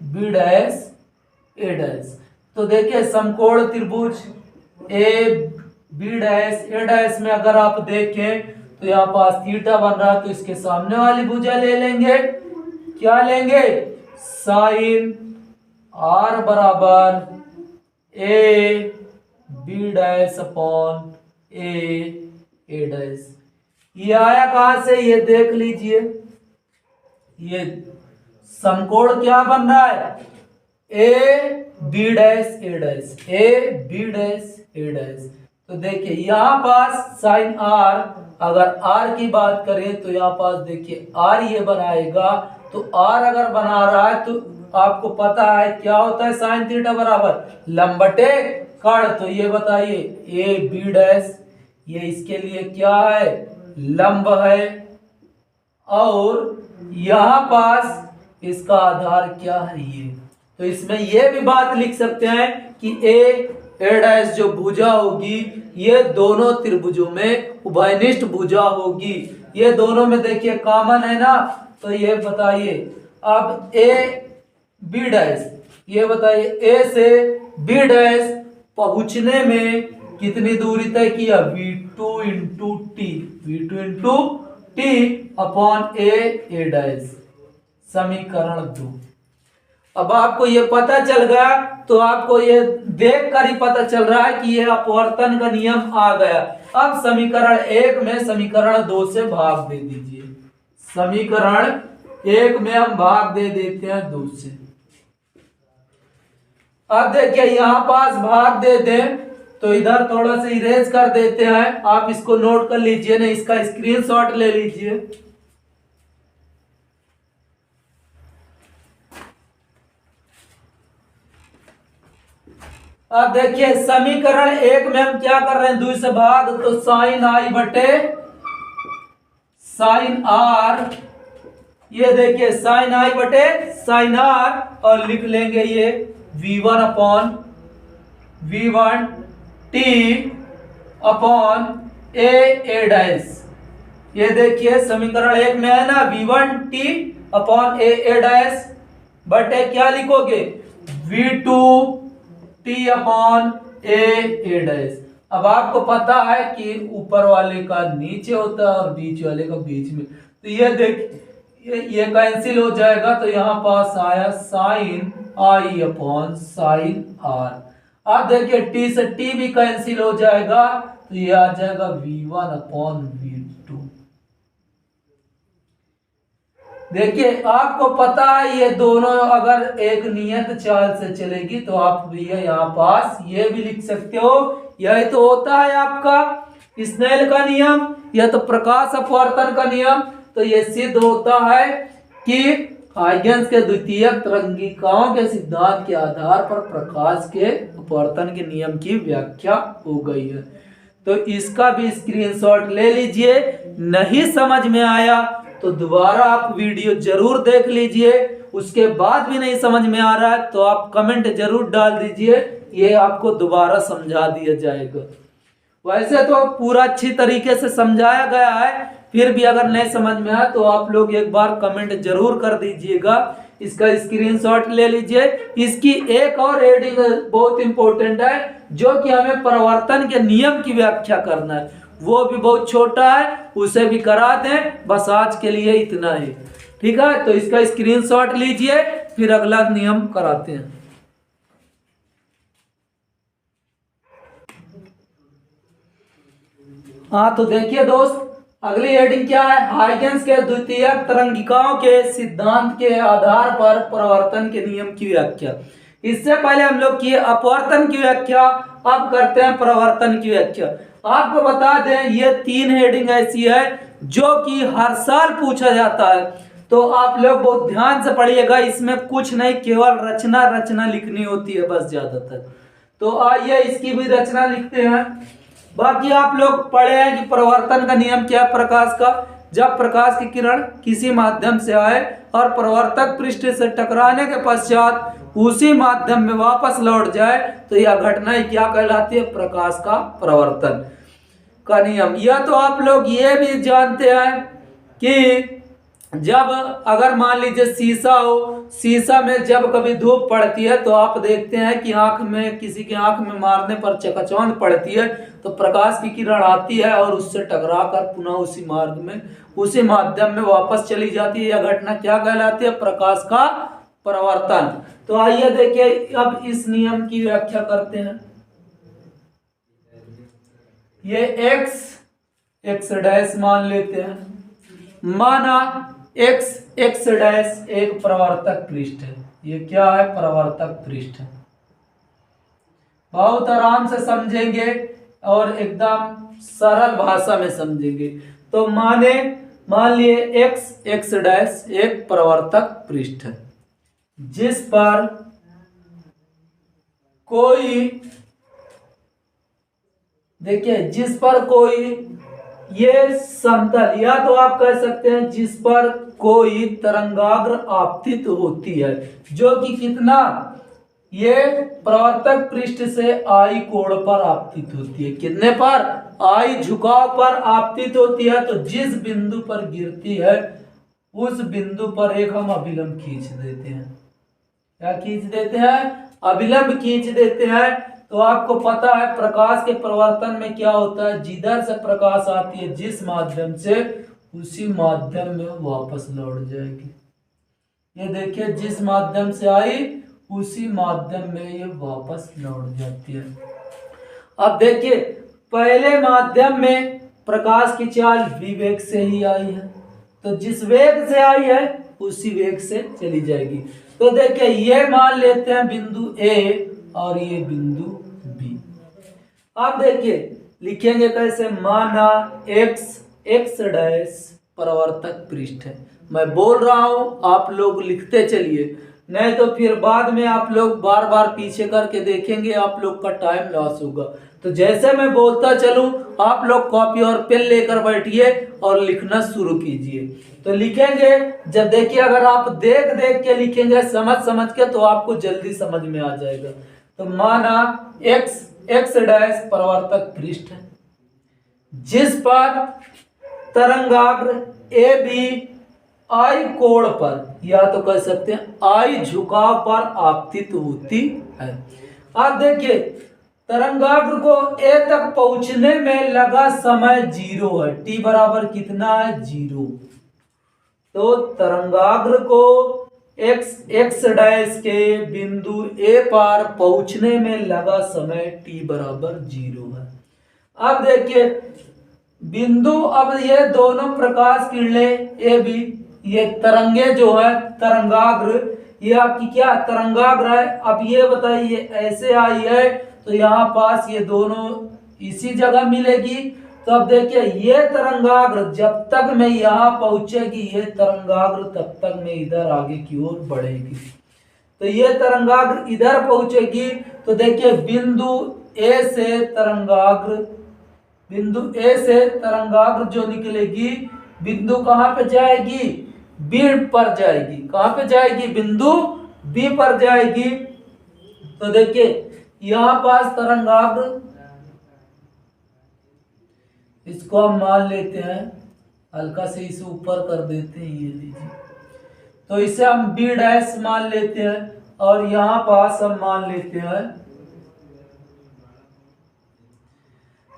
Speaker 1: B dash A dash, तो देखिए समकोण त्रिभुज A B dash A dash में अगर आप देखें तो यहाँ पास थीटा बन रहा है, तो इसके सामने वाली भुजा ले लेंगे। क्या लेंगे? साइन आर बराबर A B dash upon A dash. ये आया कहां से? ये देख लीजिए, ये समकोण क्या बन रहा है? A B dash A dash, A B dash A dash. तो देखिए यहाँ पास साइन आर, अगर आर की बात करें तो यहाँ पास देखिए आर ये बनाएगा। तो आर अगर बना रहा है तो आपको पता है क्या होता है? साइन थीटा बराबर लंब बटे कर्ण। तो ये बताइए ए बी डैश ये इसके लिए क्या है? लंब है। और यहाँ पास इसका आधार क्या है? ये। तो इसमें ये भी बात लिख सकते हैं कि ए डैश जो भुजा होगी ये दोनों त्रिभुजों में उभयनिष्ठ भुजा होगी। ये दोनों में देखिए कॉमन है ना। तो ये बताइए अब ए बी डैश, ये बताइए ए से बी डैश पहुंचने में कितनी दूरी तय किया? v2 into T upon A dash, समीकरण 2। अब आपको ये पता चल गया, तो आपको ये देख कर ही पता चल रहा है कि ये अपवर्तन का नियम आ गया। अब समीकरण 1 में समीकरण 2 से भाग दे दीजिए। समीकरण 1 में हम भाग दे देते हैं 2 से। अब देखिए यहाँ पास भाग दे दें तो इधर थोड़ा सा इरेज कर देते हैं। आप इसको नोट कर लीजिए, नहीं इसका स्क्रीनशॉट ले लीजिए। अब देखिए समीकरण 1 में हम क्या कर रहे हैं? 2 से भाग, तो साइन आई बटे साइन आर, ये देखिए साइन आई बटे साइन आर, और लिख लेंगे ये v1 upon v1 t upon A dash. ये देखिए समीकरण 1 में है ना v1 t upon A dash बटे क्या लिखोगे? v2 t upon A dash. अब आपको पता है कि ऊपर वाले का नीचे होता है और बीच वाले का बीच में। तो ये देखिए ये कैंसिल हो जाएगा, तो यहाँ पास आया sine I upon sine R. अब देखिए टी से टी भी कैंसिल हो जाएगा, तो ये आ जाएगा v1 अपॉन v2। देखिए आपको पता है ये दोनों अगर एक नियत चाल से चलेगी तो आप भैया यहाँ पास ये भी लिख सकते हो। यही तो होता है आपका स्नेल का नियम, यह तो प्रकाश अपवर्तन का नियम। तो ये सिद्ध होता है कि हाइगेंस के द्वितीयक तरंगिकाओं के सिद्धांत के आधार पर प्रकाश के अपवर्तन के नियम की व्याख्या हो गई है। तो इसका भी स्क्रीनशॉट ले लीजिए। नहीं समझ में आया तो दोबारा आप वीडियो जरूर देख लीजिए। उसके बाद भी नहीं समझ में आ रहा है तो आप कमेंट जरूर डाल दीजिए, ये आपको दोबारा समझा दिया जाएगा। वैसे तो पूरा अच्छी तरीके से समझाया गया है, फिर भी अगर नहीं समझ में आया तो आप लोग एक बार कमेंट जरूर कर दीजिएगा। इसका स्क्रीनशॉट ले लीजिए। इसकी एक और हेडिंग बहुत इंपॉर्टेंट है, जो कि हमें परिवर्तन के नियम की व्याख्या करना है, वो भी बहुत छोटा है, उसे भी करा दें। बस आज के लिए इतना ही, ठीक है। तो इसका स्क्रीनशॉट लीजिए, फिर अगला नियम कराते हैं। हाँ तो देखिए दोस्त, अगली हेडिंग क्या है? हाइगेंस के द्वितीयक तरंगिकाओं के सिद्धांत के आधार पर परिवर्तन के नियम की व्याख्या। इससे पहले हम लोग किए अपवर्तन की व्याख्या, अब करते हैं परिवर्तन की व्याख्या। आपको बता दें ये 3 हेडिंग ऐसी है जो कि हर साल पूछा जाता है, तो आप लोग बहुत ध्यान से पढ़िएगा। इसमें कुछ नहीं, केवल रचना लिखनी होती है बस ज्यादातर। तो आइए इसकी भी रचना लिखते हैं। बाकी आप लोग पढ़े हैं कि परिवर्तन का नियम क्या है प्रकाश का। जब प्रकाश की किरण किसी माध्यम से आए और परिवर्तक पृष्ठ से टकराने के पश्चात उसी माध्यम में वापस लौट जाए तो यह घटना ही क्या कहलाती है? प्रकाश का परिवर्तन का नियम। यह तो आप लोग ये भी जानते हैं कि जब अगर मान लीजिए शीशा हो, शीशा में जब कभी धूप पड़ती है तो आप देखते हैं कि आंख में, किसी की आंख में मारने पर चकचौंध पड़ती है तो प्रकाश की किरण आती है और उससे टकरा कर पुनः उसी मार्ग में, उसी माध्यम में वापस चली जाती है। यह घटना क्या कहलाती है? प्रकाश का परावर्तन। तो आइए देखिए अब इस नियम की व्याख्या करते हैं। ये एक्स डैश मान लेते हैं, माना एक्स डैश एक परावर्तक पृष्ठ है। ये क्या है? परावर्तक पृष्ठ है। बहुत आराम से समझेंगे और एकदम सरल भाषा में समझेंगे। तो मान लिए एक्स डैश एक परावर्तक पृष्ठ है जिस पर कोई, देखिए जिस पर कोई, ये समतल, या तो आप कह सकते हैं जिस पर कोई तरंगाग्र आपतित होती है, जो कि कितना, ये प्रवर्तक पृष्ठ से आई कोण पर आपतित होती है। कितने पर? आई झुकाव पर आपतित होती है। तो जिस बिंदु पर गिरती है उस बिंदु पर एक हम अभिलंब खींच देते हैं। क्या खींच देते हैं? अभिलंब खींच देते हैं। तो आपको पता है प्रकाश के प्रवर्तन में क्या होता है? जिधर से प्रकाश आती है जिस माध्यम से, उसी माध्यम में वापस लौट जाएगी। ये देखिए जिस माध्यम से आई उसी माध्यम में ये वापस लौट जाती है। अब देखिए पहले माध्यम में प्रकाश की चाल विवेग से ही आई है, तो जिस वेग से आई है उसी वेग से चली जाएगी। तो देखिए ये मान लेते हैं बिंदु ए और ये बिंदु बी। अब देखिए लिखेंगे कैसे? माना एक्स डैश परावर्तक पृष्ठ है। मैं बोल रहा हूं, आप लोग लिखते चलिए, नहीं तो फिर बाद में आप लोग बार बार पीछे करके देखेंगे, आप लोग का टाइम लॉस होगा। तो जैसे मैं बोलता चलूं आप लोग कॉपी और पेन लेकर बैठिए और लिखना शुरू कीजिए। तो लिखेंगे, जब देखिए अगर आप देख देख के लिखेंगे समझ के तो आपको जल्दी समझ में आ जाएगा। तो माना एक्स डैश परावर्तक पृष्ठ है जिस पर तरंगाग्र ए बी आई कोण पर, या तो कह सकते हैं आई झुकाव पर आपतित होती है। अब देखिए तरंगाग्र को ए तक पहुंचने में लगा समय 0 है। टी बराबर कितना है? 0। तो तरंगाग्र को एक्स डैश के बिंदु ए पर पहुंचने में लगा समय टी बराबर 0 है। अब देखिए बिंदु, अब ये दोनों प्रकाश किरणें ए बी, ये तरंगे जो है तरंगाग्र, ये आपकी क्या तरंगाग्र है। अब ये बताइए ऐसे आई है तो यहाँ पास ये दोनों इसी जगह मिलेगी। तो अब देखिए ये तरंगाग्र जब तक में यहाँ पहुंचेगी, ये तरंगाग्र तब तक में इधर आगे की ओर बढ़ेगी। तो ये तरंगाग्र इधर पहुंचेगी तो देखिए बिंदु ए से तरंगाग्र जो निकलेगी, बिंदु कहाँ पे जाएगी? बी पर जाएगी। कहाँ पे जाएगी? बिंदु बी पर जाएगी। तो देखिए यहां पास तरंगाग्र, इसको हम मान लेते हैं, हल्का से इसे ऊपर कर देते हैं, ये लीजिए। तो इसे हम बी डैश मान लेते हैं और यहां पास हम मान लेते हैं,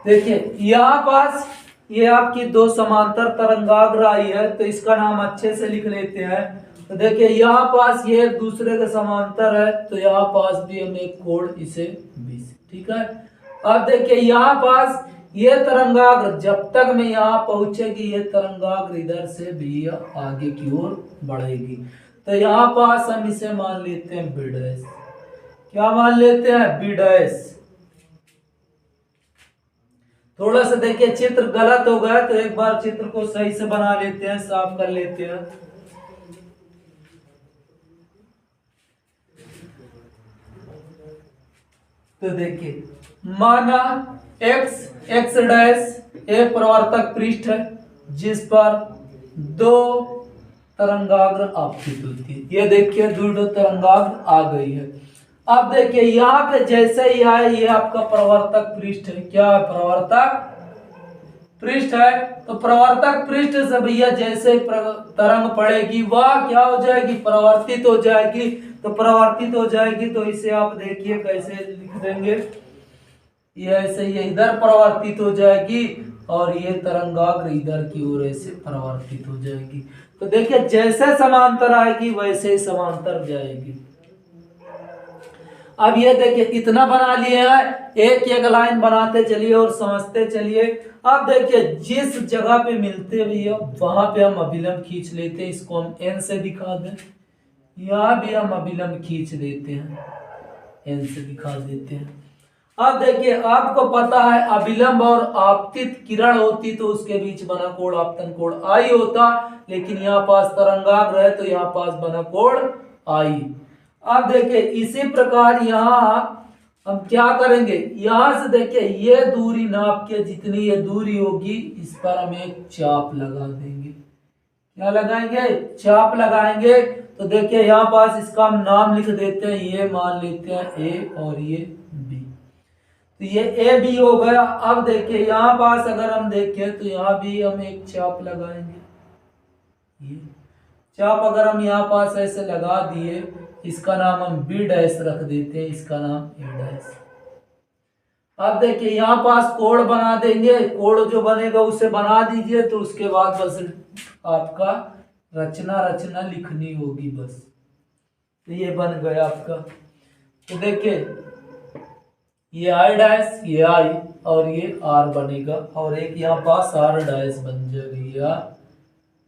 Speaker 1: देखिए यहां पास ये आपकी दो समांतर तरंगाग्र आई है तो इसका नाम अच्छे से लिख लेते हैं। तो देखिए यहाँ पास ये एक दूसरे के समांतर है तो यहाँ पास भी हम एक कोण इसे 20, ठीक है। अब देखिए यहाँ पास ये तरंगाग्र जब तक में यहाँ पहुंचेगी, ये तरंगाग्र इधर से भी आगे की ओर बढ़ेगी। तो यहाँ पास हम इसे मान लेते हैं बी डैश। क्या मान लेते हैं? B dash. थोड़ा सा देखिए चित्र गलत हो गया तो एक बार चित्र को सही से बना लेते हैं, साफ कर लेते हैं। तो देखिए माना एक्स डैश एक परावर्तक पृष्ठ है जिस पर दो तरंगाग्र आपतित होती है। ये देखिए दो तरंगाग्र आ गई है। अब देखिए यहाँ पे जैसे ही आए, ये आपका प्रवर्तक पृष्ठ है। क्या है? प्रवर्तक पृष्ठ है, तो प्रवर्तक पृष्ठ से भैया जैसे तरंग पड़ेगी वह क्या हो जाएगी, परावर्तित हो जाएगी। तो परावर्तित हो जाएगी तो इसे आप देखिए कैसे लिख देंगे, ये ऐसे ये इधर परावर्तित हो जाएगी और ये तरंगाग्र इधर की ओर ऐसे परावर्तित हो जाएगी। तो देखिए जैसे समांतर आएगी वैसे ही समांतर जाएगी। अब ये देखिए इतना बना लिए हैं, एक एक लाइन बनाते चलिए और समझते चलिए। अब देखिए जिस जगह पे मिलते भैया वहां पे हम अभिलंब खींच लेते हैं, इसको हम एन से दिखा दें, यहाँ भी हम अभिलंब खींच देते हैं, एन से दिखा देते हैं। अब देखिए आपको पता है अभिलंब और आपतित किरण होती तो उसके बीच बना कोण आपतन कोण आई होता, लेकिन यहाँ पास तरंगाग्र है तो यहाँ पास बना कोण आई। अब देखिए इसी प्रकार यहाँ हम क्या करेंगे, यहां से देखिए ये दूरी नाप के जितनी ये दूरी होगी इस पर हम एक चाप लगा देंगे। क्या लगाएंगे, चाप लगाएंगे। तो देखिए यहाँ पास इसका हम नाम लिख देते हैं, ये मान लेते हैं ए और ये बी, तो ये ए बी हो गया। अब देखिए यहाँ पास अगर हम देखें तो यहाँ भी हम एक चाप लगाएंगे, ये चाप अगर हम यहाँ पास ऐसे लगा दिए, इसका नाम हम बी डैश रख देते हैं, इसका नाम ए डैश। अब देखिए यहाँ पास कोण बना देंगे, कोण जो बनेगा उसे बना दीजिए, तो उसके बाद बस आपका रचना लिखनी होगी बस। तो ये बन गया आपका। तो देखिए ये आई डैश, ये आई और ये आर बनेगा, और एक यहाँ पास आर डैश बन जाएगा,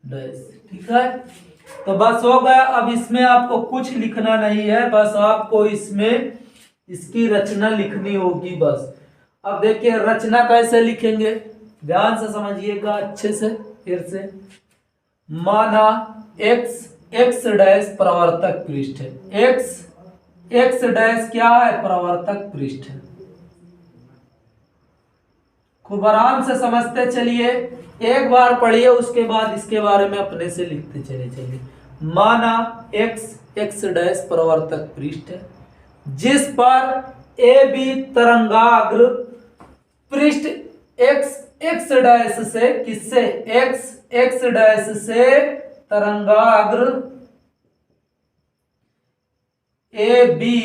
Speaker 1: डैश। ठीक है, तो बस हो गया। अब इसमें आपको कुछ लिखना नहीं है, बस आपको इसमें इसकी रचना लिखनी होगी बस। अब देखिए रचना कैसे लिखेंगे, ध्यान से समझिएगा अच्छे से। फिर से माना एक्स डैश प्रवर्तक पृष्ठ है, एक्स डैश क्या है, प्रवर्तक पृष्ठ है। खूब आराम से समझते चलिए, एक बार पढ़िए उसके बाद इसके बारे में अपने से लिखते चलिए। माना एक्स डैश प्रवर्तक पृष्ठ है जिस पर ए बी तरंगाग्र पृष्ठ एक्स डैश से, किससे, एक्स डैश से तरंगाग्र ए बी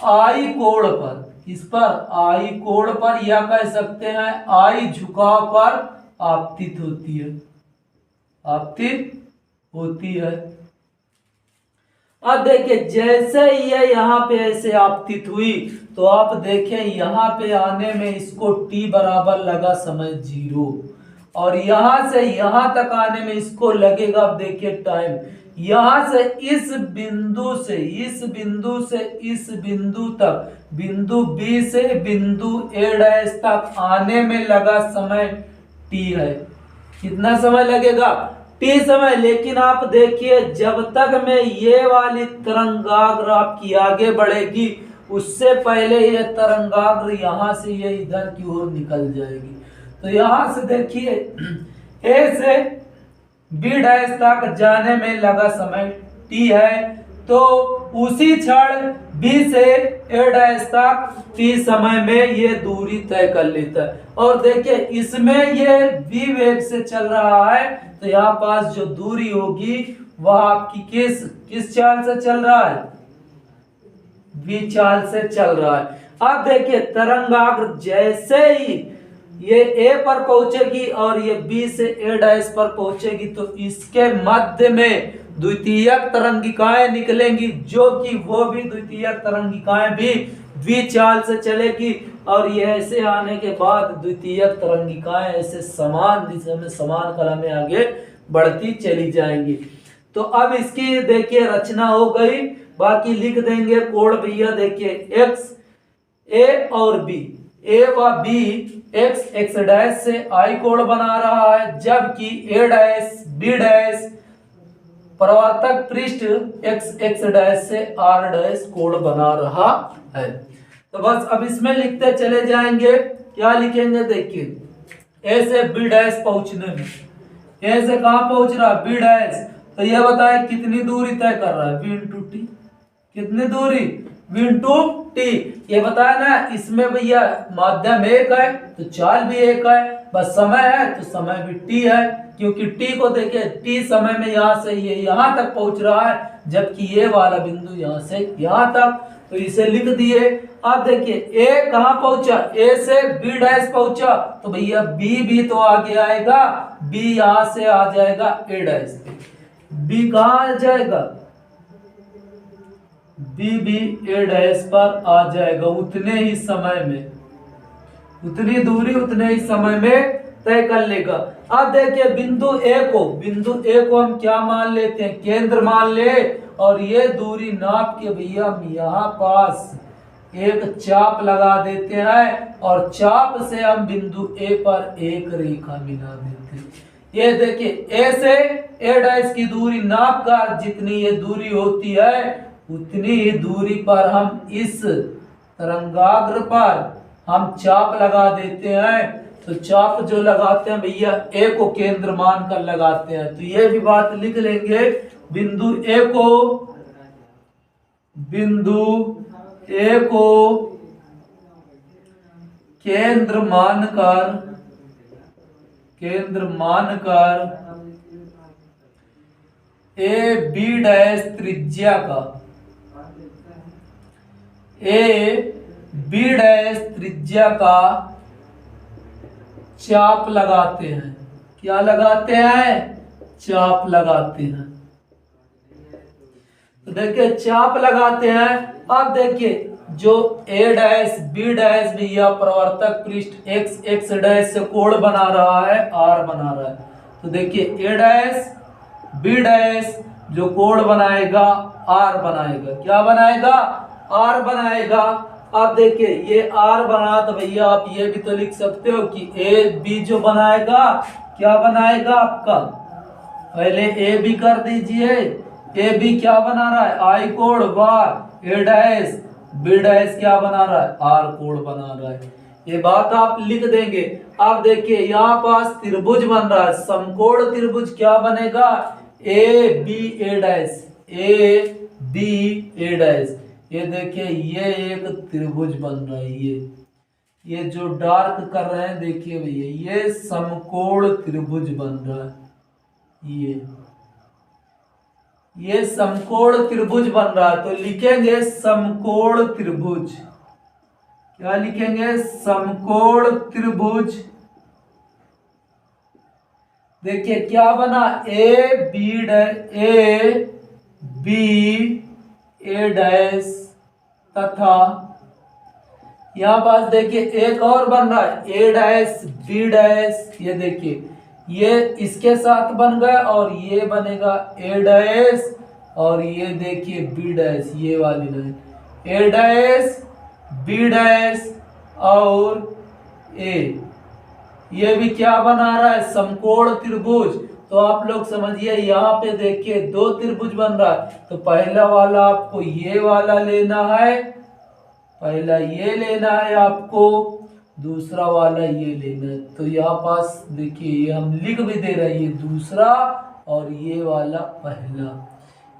Speaker 1: आई कोण पर, इस पर आई कोण पर, या कह सकते हैं आई झुकाव पर आपतित होती है, आपतित होती है। अब देखिए जैसे ये यहाँ पे ऐसे आपतित हुई तो आप देखें यहाँ पे आने में इसको t बराबर लगा समय 0, और यहां से यहां तक आने में इसको लगेगा, अब देखिए टाइम, यहां से इस बिंदु से इस बिंदु तक, बिंदु B से बिंदु A डैश तक आने में लगा समय t है। कितना समय लगेगा, t समय। लेकिन आप देखिए जब तक में ये वाली तरंगाग्र आपकी आगे बढ़ेगी उससे पहले ये तरंगाग्र यहां से ये इधर की ओर निकल जाएगी। तो यहां से देखिए A से B डैश तक जाने में लगा समय t है, तो उसी क्षण B से A डैश तक t समय में ये दूरी तय कर लेता है। और देखिए इसमें ये v वेग से चल रहा है, तो यहाँ पास जो दूरी होगी वह आपकी किस चाल से चल रहा है, v चाल से चल रहा है। अब देखिए तरंगाग्र जैसे ही ये A पर पहुंचेगी और ये B से A डैश पर पहुंचेगी, तो इसके मध्य में द्वितीयक तरंगिकाएं निकलेंगी, जो कि वो भी द्वितीयक तरंगिकाएं भी v चाल से चलेगी, और ये ऐसे आने के बाद द्वितीयक तरंगिकाएं ऐसे समान दिशा में, समान कला में आगे बढ़ती चली जाएंगी। तो अब इसकी देखिए रचना हो गई, बाकी लिख देंगे कोण भैया। देखिए x a और b, a व b x डैश से आई कोण बना रहा है, जबकि a डैश b डैश प्रवर्तक पृष्ठ x डैश से r डैश कोण बना रहा है। तो बस अब इसमें लिखते चले जाएंगे। क्या लिखेंगे, देखिए a से b डैश पहुंचने में, a से कहां पहुंच रहा है, b डैश, तो यह बताए कितनी दूरी तय कर रहा है, v इंटू टी। कितनी दूरी, इंटू टी। ये बताया ना, इसमें भैया माध्यम एक है तो चाल भी एक है, बस समय है तो समय भी टी है, क्योंकि टी को देखिए टी समय में यहाँ से ये यहाँ तक पहुंच रहा है, जबकि ये वाला बिंदु यहाँ से यहाँ तक, तो इसे लिख दिए। अब देखिए ए कहाँ पहुंचा, ए से बी डैश पहुंचा, तो भैया बी भी तो आगे आएगा, बी यहां से आ जाएगा ए डैश पे, बी कहाँ आ जाएगा, बी भी ए डैश पर आ जाएगा, उतने ही समय में, उतनी दूरी उतने ही समय में तय कर लेगा। अब देखिए बिंदु ए को हम क्या मान लेते हैं, केंद्र मान ले, और ये दूरी नाप के भैया हम यहाँ पास एक चाप लगा देते हैं, और चाप से हम बिंदु ए पर एक रेखा मिला देते हैं। ये देखिए ए से ए डैश की दूरी नाप कर जितनी ये दूरी होती है, उतनी ही दूरी पर हम इस तरंगाग्र पर हम चाप लगा देते हैं। तो चाप जो लगाते हैं भैया ए को केंद्र मान कर लगाते हैं, तो ये भी बात लिख लेंगे, बिंदु ए को केंद्र मानकर ए बी डैश त्रिज्या का चाप लगाते हैं। क्या लगाते हैं, चाप लगाते हैं। तो देखिए चाप लगाते हैं। अब देखिए जो ए डैश बी डैश भैया प्रवर्तक पृष्ठ एक्स डैश से कोण बना रहा है, आर बना रहा है, तो देखिए ए डैश बी डैश जो कोण बनाएगा आर बनाएगा, क्या बनाएगा, आर बनाएगा। अब देखिए ये आर बना, तो भैया आप ये भी तो लिख सकते हो कि ए बी जो बनाएगा क्या बनाएगा आपका, पहले ए बी कर दीजिए, ए बी क्या बना रहा है, आई कोण वार, ए डैश बी डैश क्या बना रहा है, आर कोण बना रहा है। ये बात आप लिख देंगे। अब देखिए यहाँ पास त्रिभुज बन रहा है, समकोण त्रिभुज क्या बनेगा, A B A dash, A B A dash. ये देखिए ये एक त्रिभुज बन रहा है, ये जो डार्क कर रहे हैं देखिए भैया, ये समकोण त्रिभुज बन रहा है, ये समकोण त्रिभुज बन रहा है। तो लिखेंगे समकोण त्रिभुज, क्या लिखेंगे, समकोण त्रिभुज। देखिए क्या बना, ए बी ए डैश तथा यहां पास देखिए एक और बन रहा है, ए डैश बी डैश। ये देखिए ये इसके साथ बन गया, और ये बनेगा ए डैश, और ये देखिए बी डैश, ये वाली लाइन ए डैश बी डैश और ए, ये भी क्या बना रहा है, समकोण त्रिभुज। तो आप लोग समझिए यहाँ पे देखिए दो त्रिभुज बन रहा है, तो पहला वाला आपको ये वाला लेना है, पहला ये लेना है आपको, दूसरा वाला ये लेना है। तो यहाँ पास देखिए ये हम लिख भी दे रहे हैं, ये दूसरा और ये वाला पहला,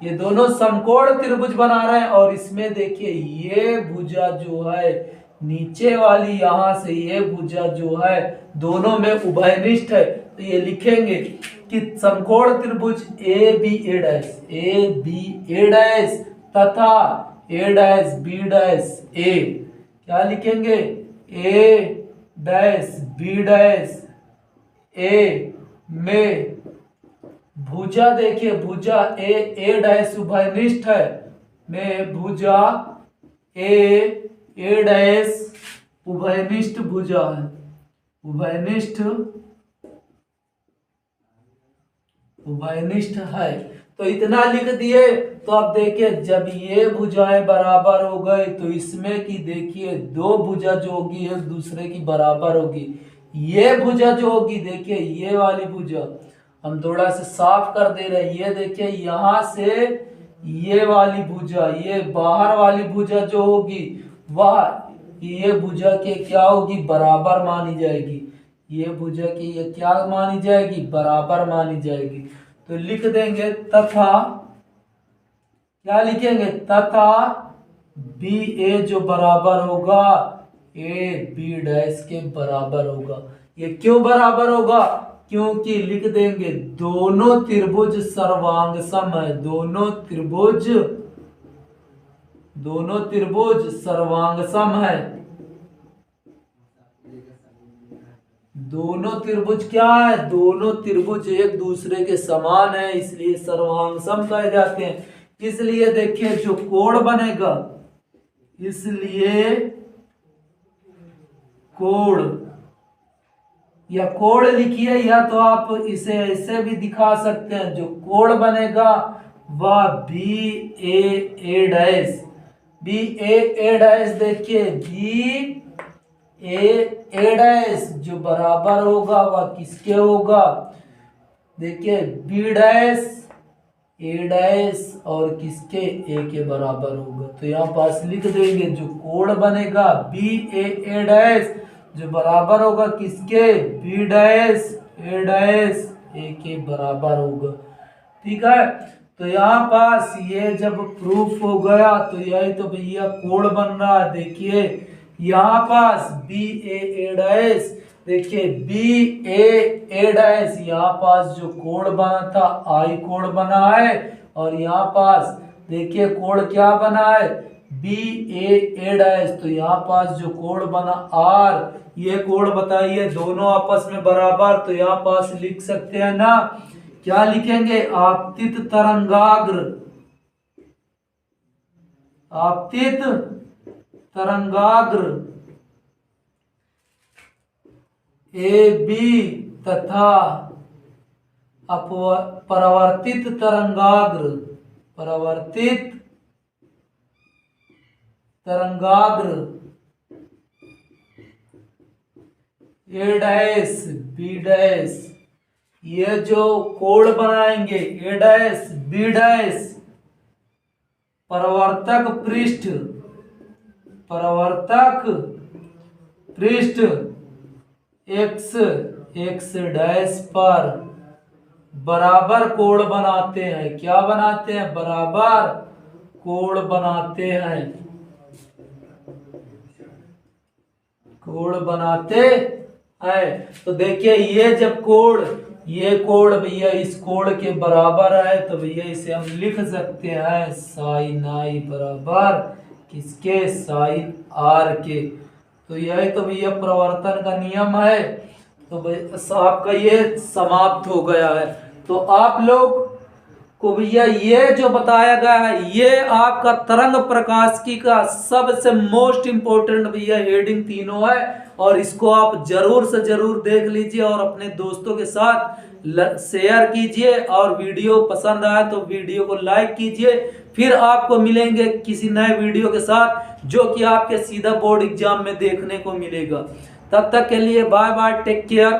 Speaker 1: ये दोनों समकोण त्रिभुज बना रहे हैं। और इसमें देखिए ये भुजा जो है नीचे वाली, यहाँ से ये भुजा जो है दोनों में उभयनिष्ठ है, तो ये लिखेंगे कि समकोण त्रिभुज ए बी ए डैश तथा ए डैश बी डैश ए, क्या लिखेंगे, ए डैश बी डैश ए में भुजा, देखिए भुजा ए डैश उभयनिष्ठ है, में भुजा ए डैश उभयनिष्ठ भुजा है, उभयनिष्ठ है। तो इतना लिख दिए। तो अब देखिए जब ये भुजाएं बराबर हो गए, तो इसमें की देखिए दो भुजा जो होगी एक दूसरे की बराबर होगी। ये भुजा जो होगी देखिए ये वाली भुजा हम थोड़ा सा साफ कर दे रहे हैं, ये देखिए यहाँ से ये वाली भुजा, ये बाहर वाली भुजा जो होगी वह ये भुजा के क्या होगी, बराबर मानी जाएगी। ये भुजा की ये क्या मानी जाएगी, बराबर मानी जाएगी। तो लिख देंगे तथा, क्या लिखेंगे, तथा बी ए जो बराबर होगा ए बी डैश के बराबर होगा। ये क्यों बराबर होगा? क्योंकि लिख देंगे दोनों त्रिभुज सर्वांग सम है। दोनों त्रिभुज सर्वांग सम है। दोनों त्रिभुज क्या है? दोनों त्रिभुज एक दूसरे के समान है, इसलिए सर्वांग सम कहे जाते हैं। इसलिए देखिए जो कोण बनेगा, इसलिए कोण या कोण लिखिए, या तो आप इसे ऐसे भी दिखा सकते हैं। जो कोण बनेगा वह B A dash, B A dash देखिए बी ए डैश जो बराबर होगा वह किसके होगा? देखिए बी डैश ए डैश और किसके? ए के बराबर होगा। तो यहाँ पास लिख देंगे जो कोण बनेगा बी ए डैश जो बराबर होगा किसके? बी डैश ए के बराबर होगा। ठीक है, तो यहाँ पास ये जब प्रूफ हो गया तो यही तो भैया कोण बन रहा है। देखिए यहाँ पास बी ए डैश, देखिए बी ए डैश, यहाँ पास जो कोण बना था आई कोण बना है, और यहाँ पास देखिए कोण क्या बना है? B A dash. तो यहाँ पास जो कोण बना आर, ये कोण बताइए दोनों आपस में बराबर। तो यहाँ पास लिख सकते हैं ना, क्या लिखेंगे? आपतित तरंगाग्र, आपतित तरंगाग्र ए बी तथा परावर्तित तरंगाग्र, परावर्तित तरंगाग्र ए डैश बी डैश, ये जो कोण बनाएंगे ए डैश बी डैश, परावर्तक पृष्ठ, परावर्तक पृष्ठ एक्स डैश पर बराबर कोण बनाते हैं। क्या बनाते हैं? बराबर कोण बनाते हैं, कोण बनाते हैं। तो देखिए ये जब कोण, ये कोण भैया इस कोण के बराबर है, तो भैया इसे हम लिख सकते हैं साइन आई बराबर किसके? साइन आर के। तो यही तो भैया प्रवर्तन का नियम है। तो आपका ये समाप्त हो गया है। तो आप लोग को भैया ये जो बताया गया है, ये आपका तरंग प्रकाशिकी का सबसे मोस्ट इंपोर्टेंट भैया हेडिंग तीनों है, और इसको आप जरूर से जरूर देख लीजिए और अपने दोस्तों के साथ शेयर कीजिए, और वीडियो पसंद आए तो वीडियो को लाइक कीजिए। फिर आपको मिलेंगे किसी नए वीडियो के साथ जो कि आपके सीधा बोर्ड एग्जाम में देखने को मिलेगा। तब तक के लिए बाय बाय, टेक केयर।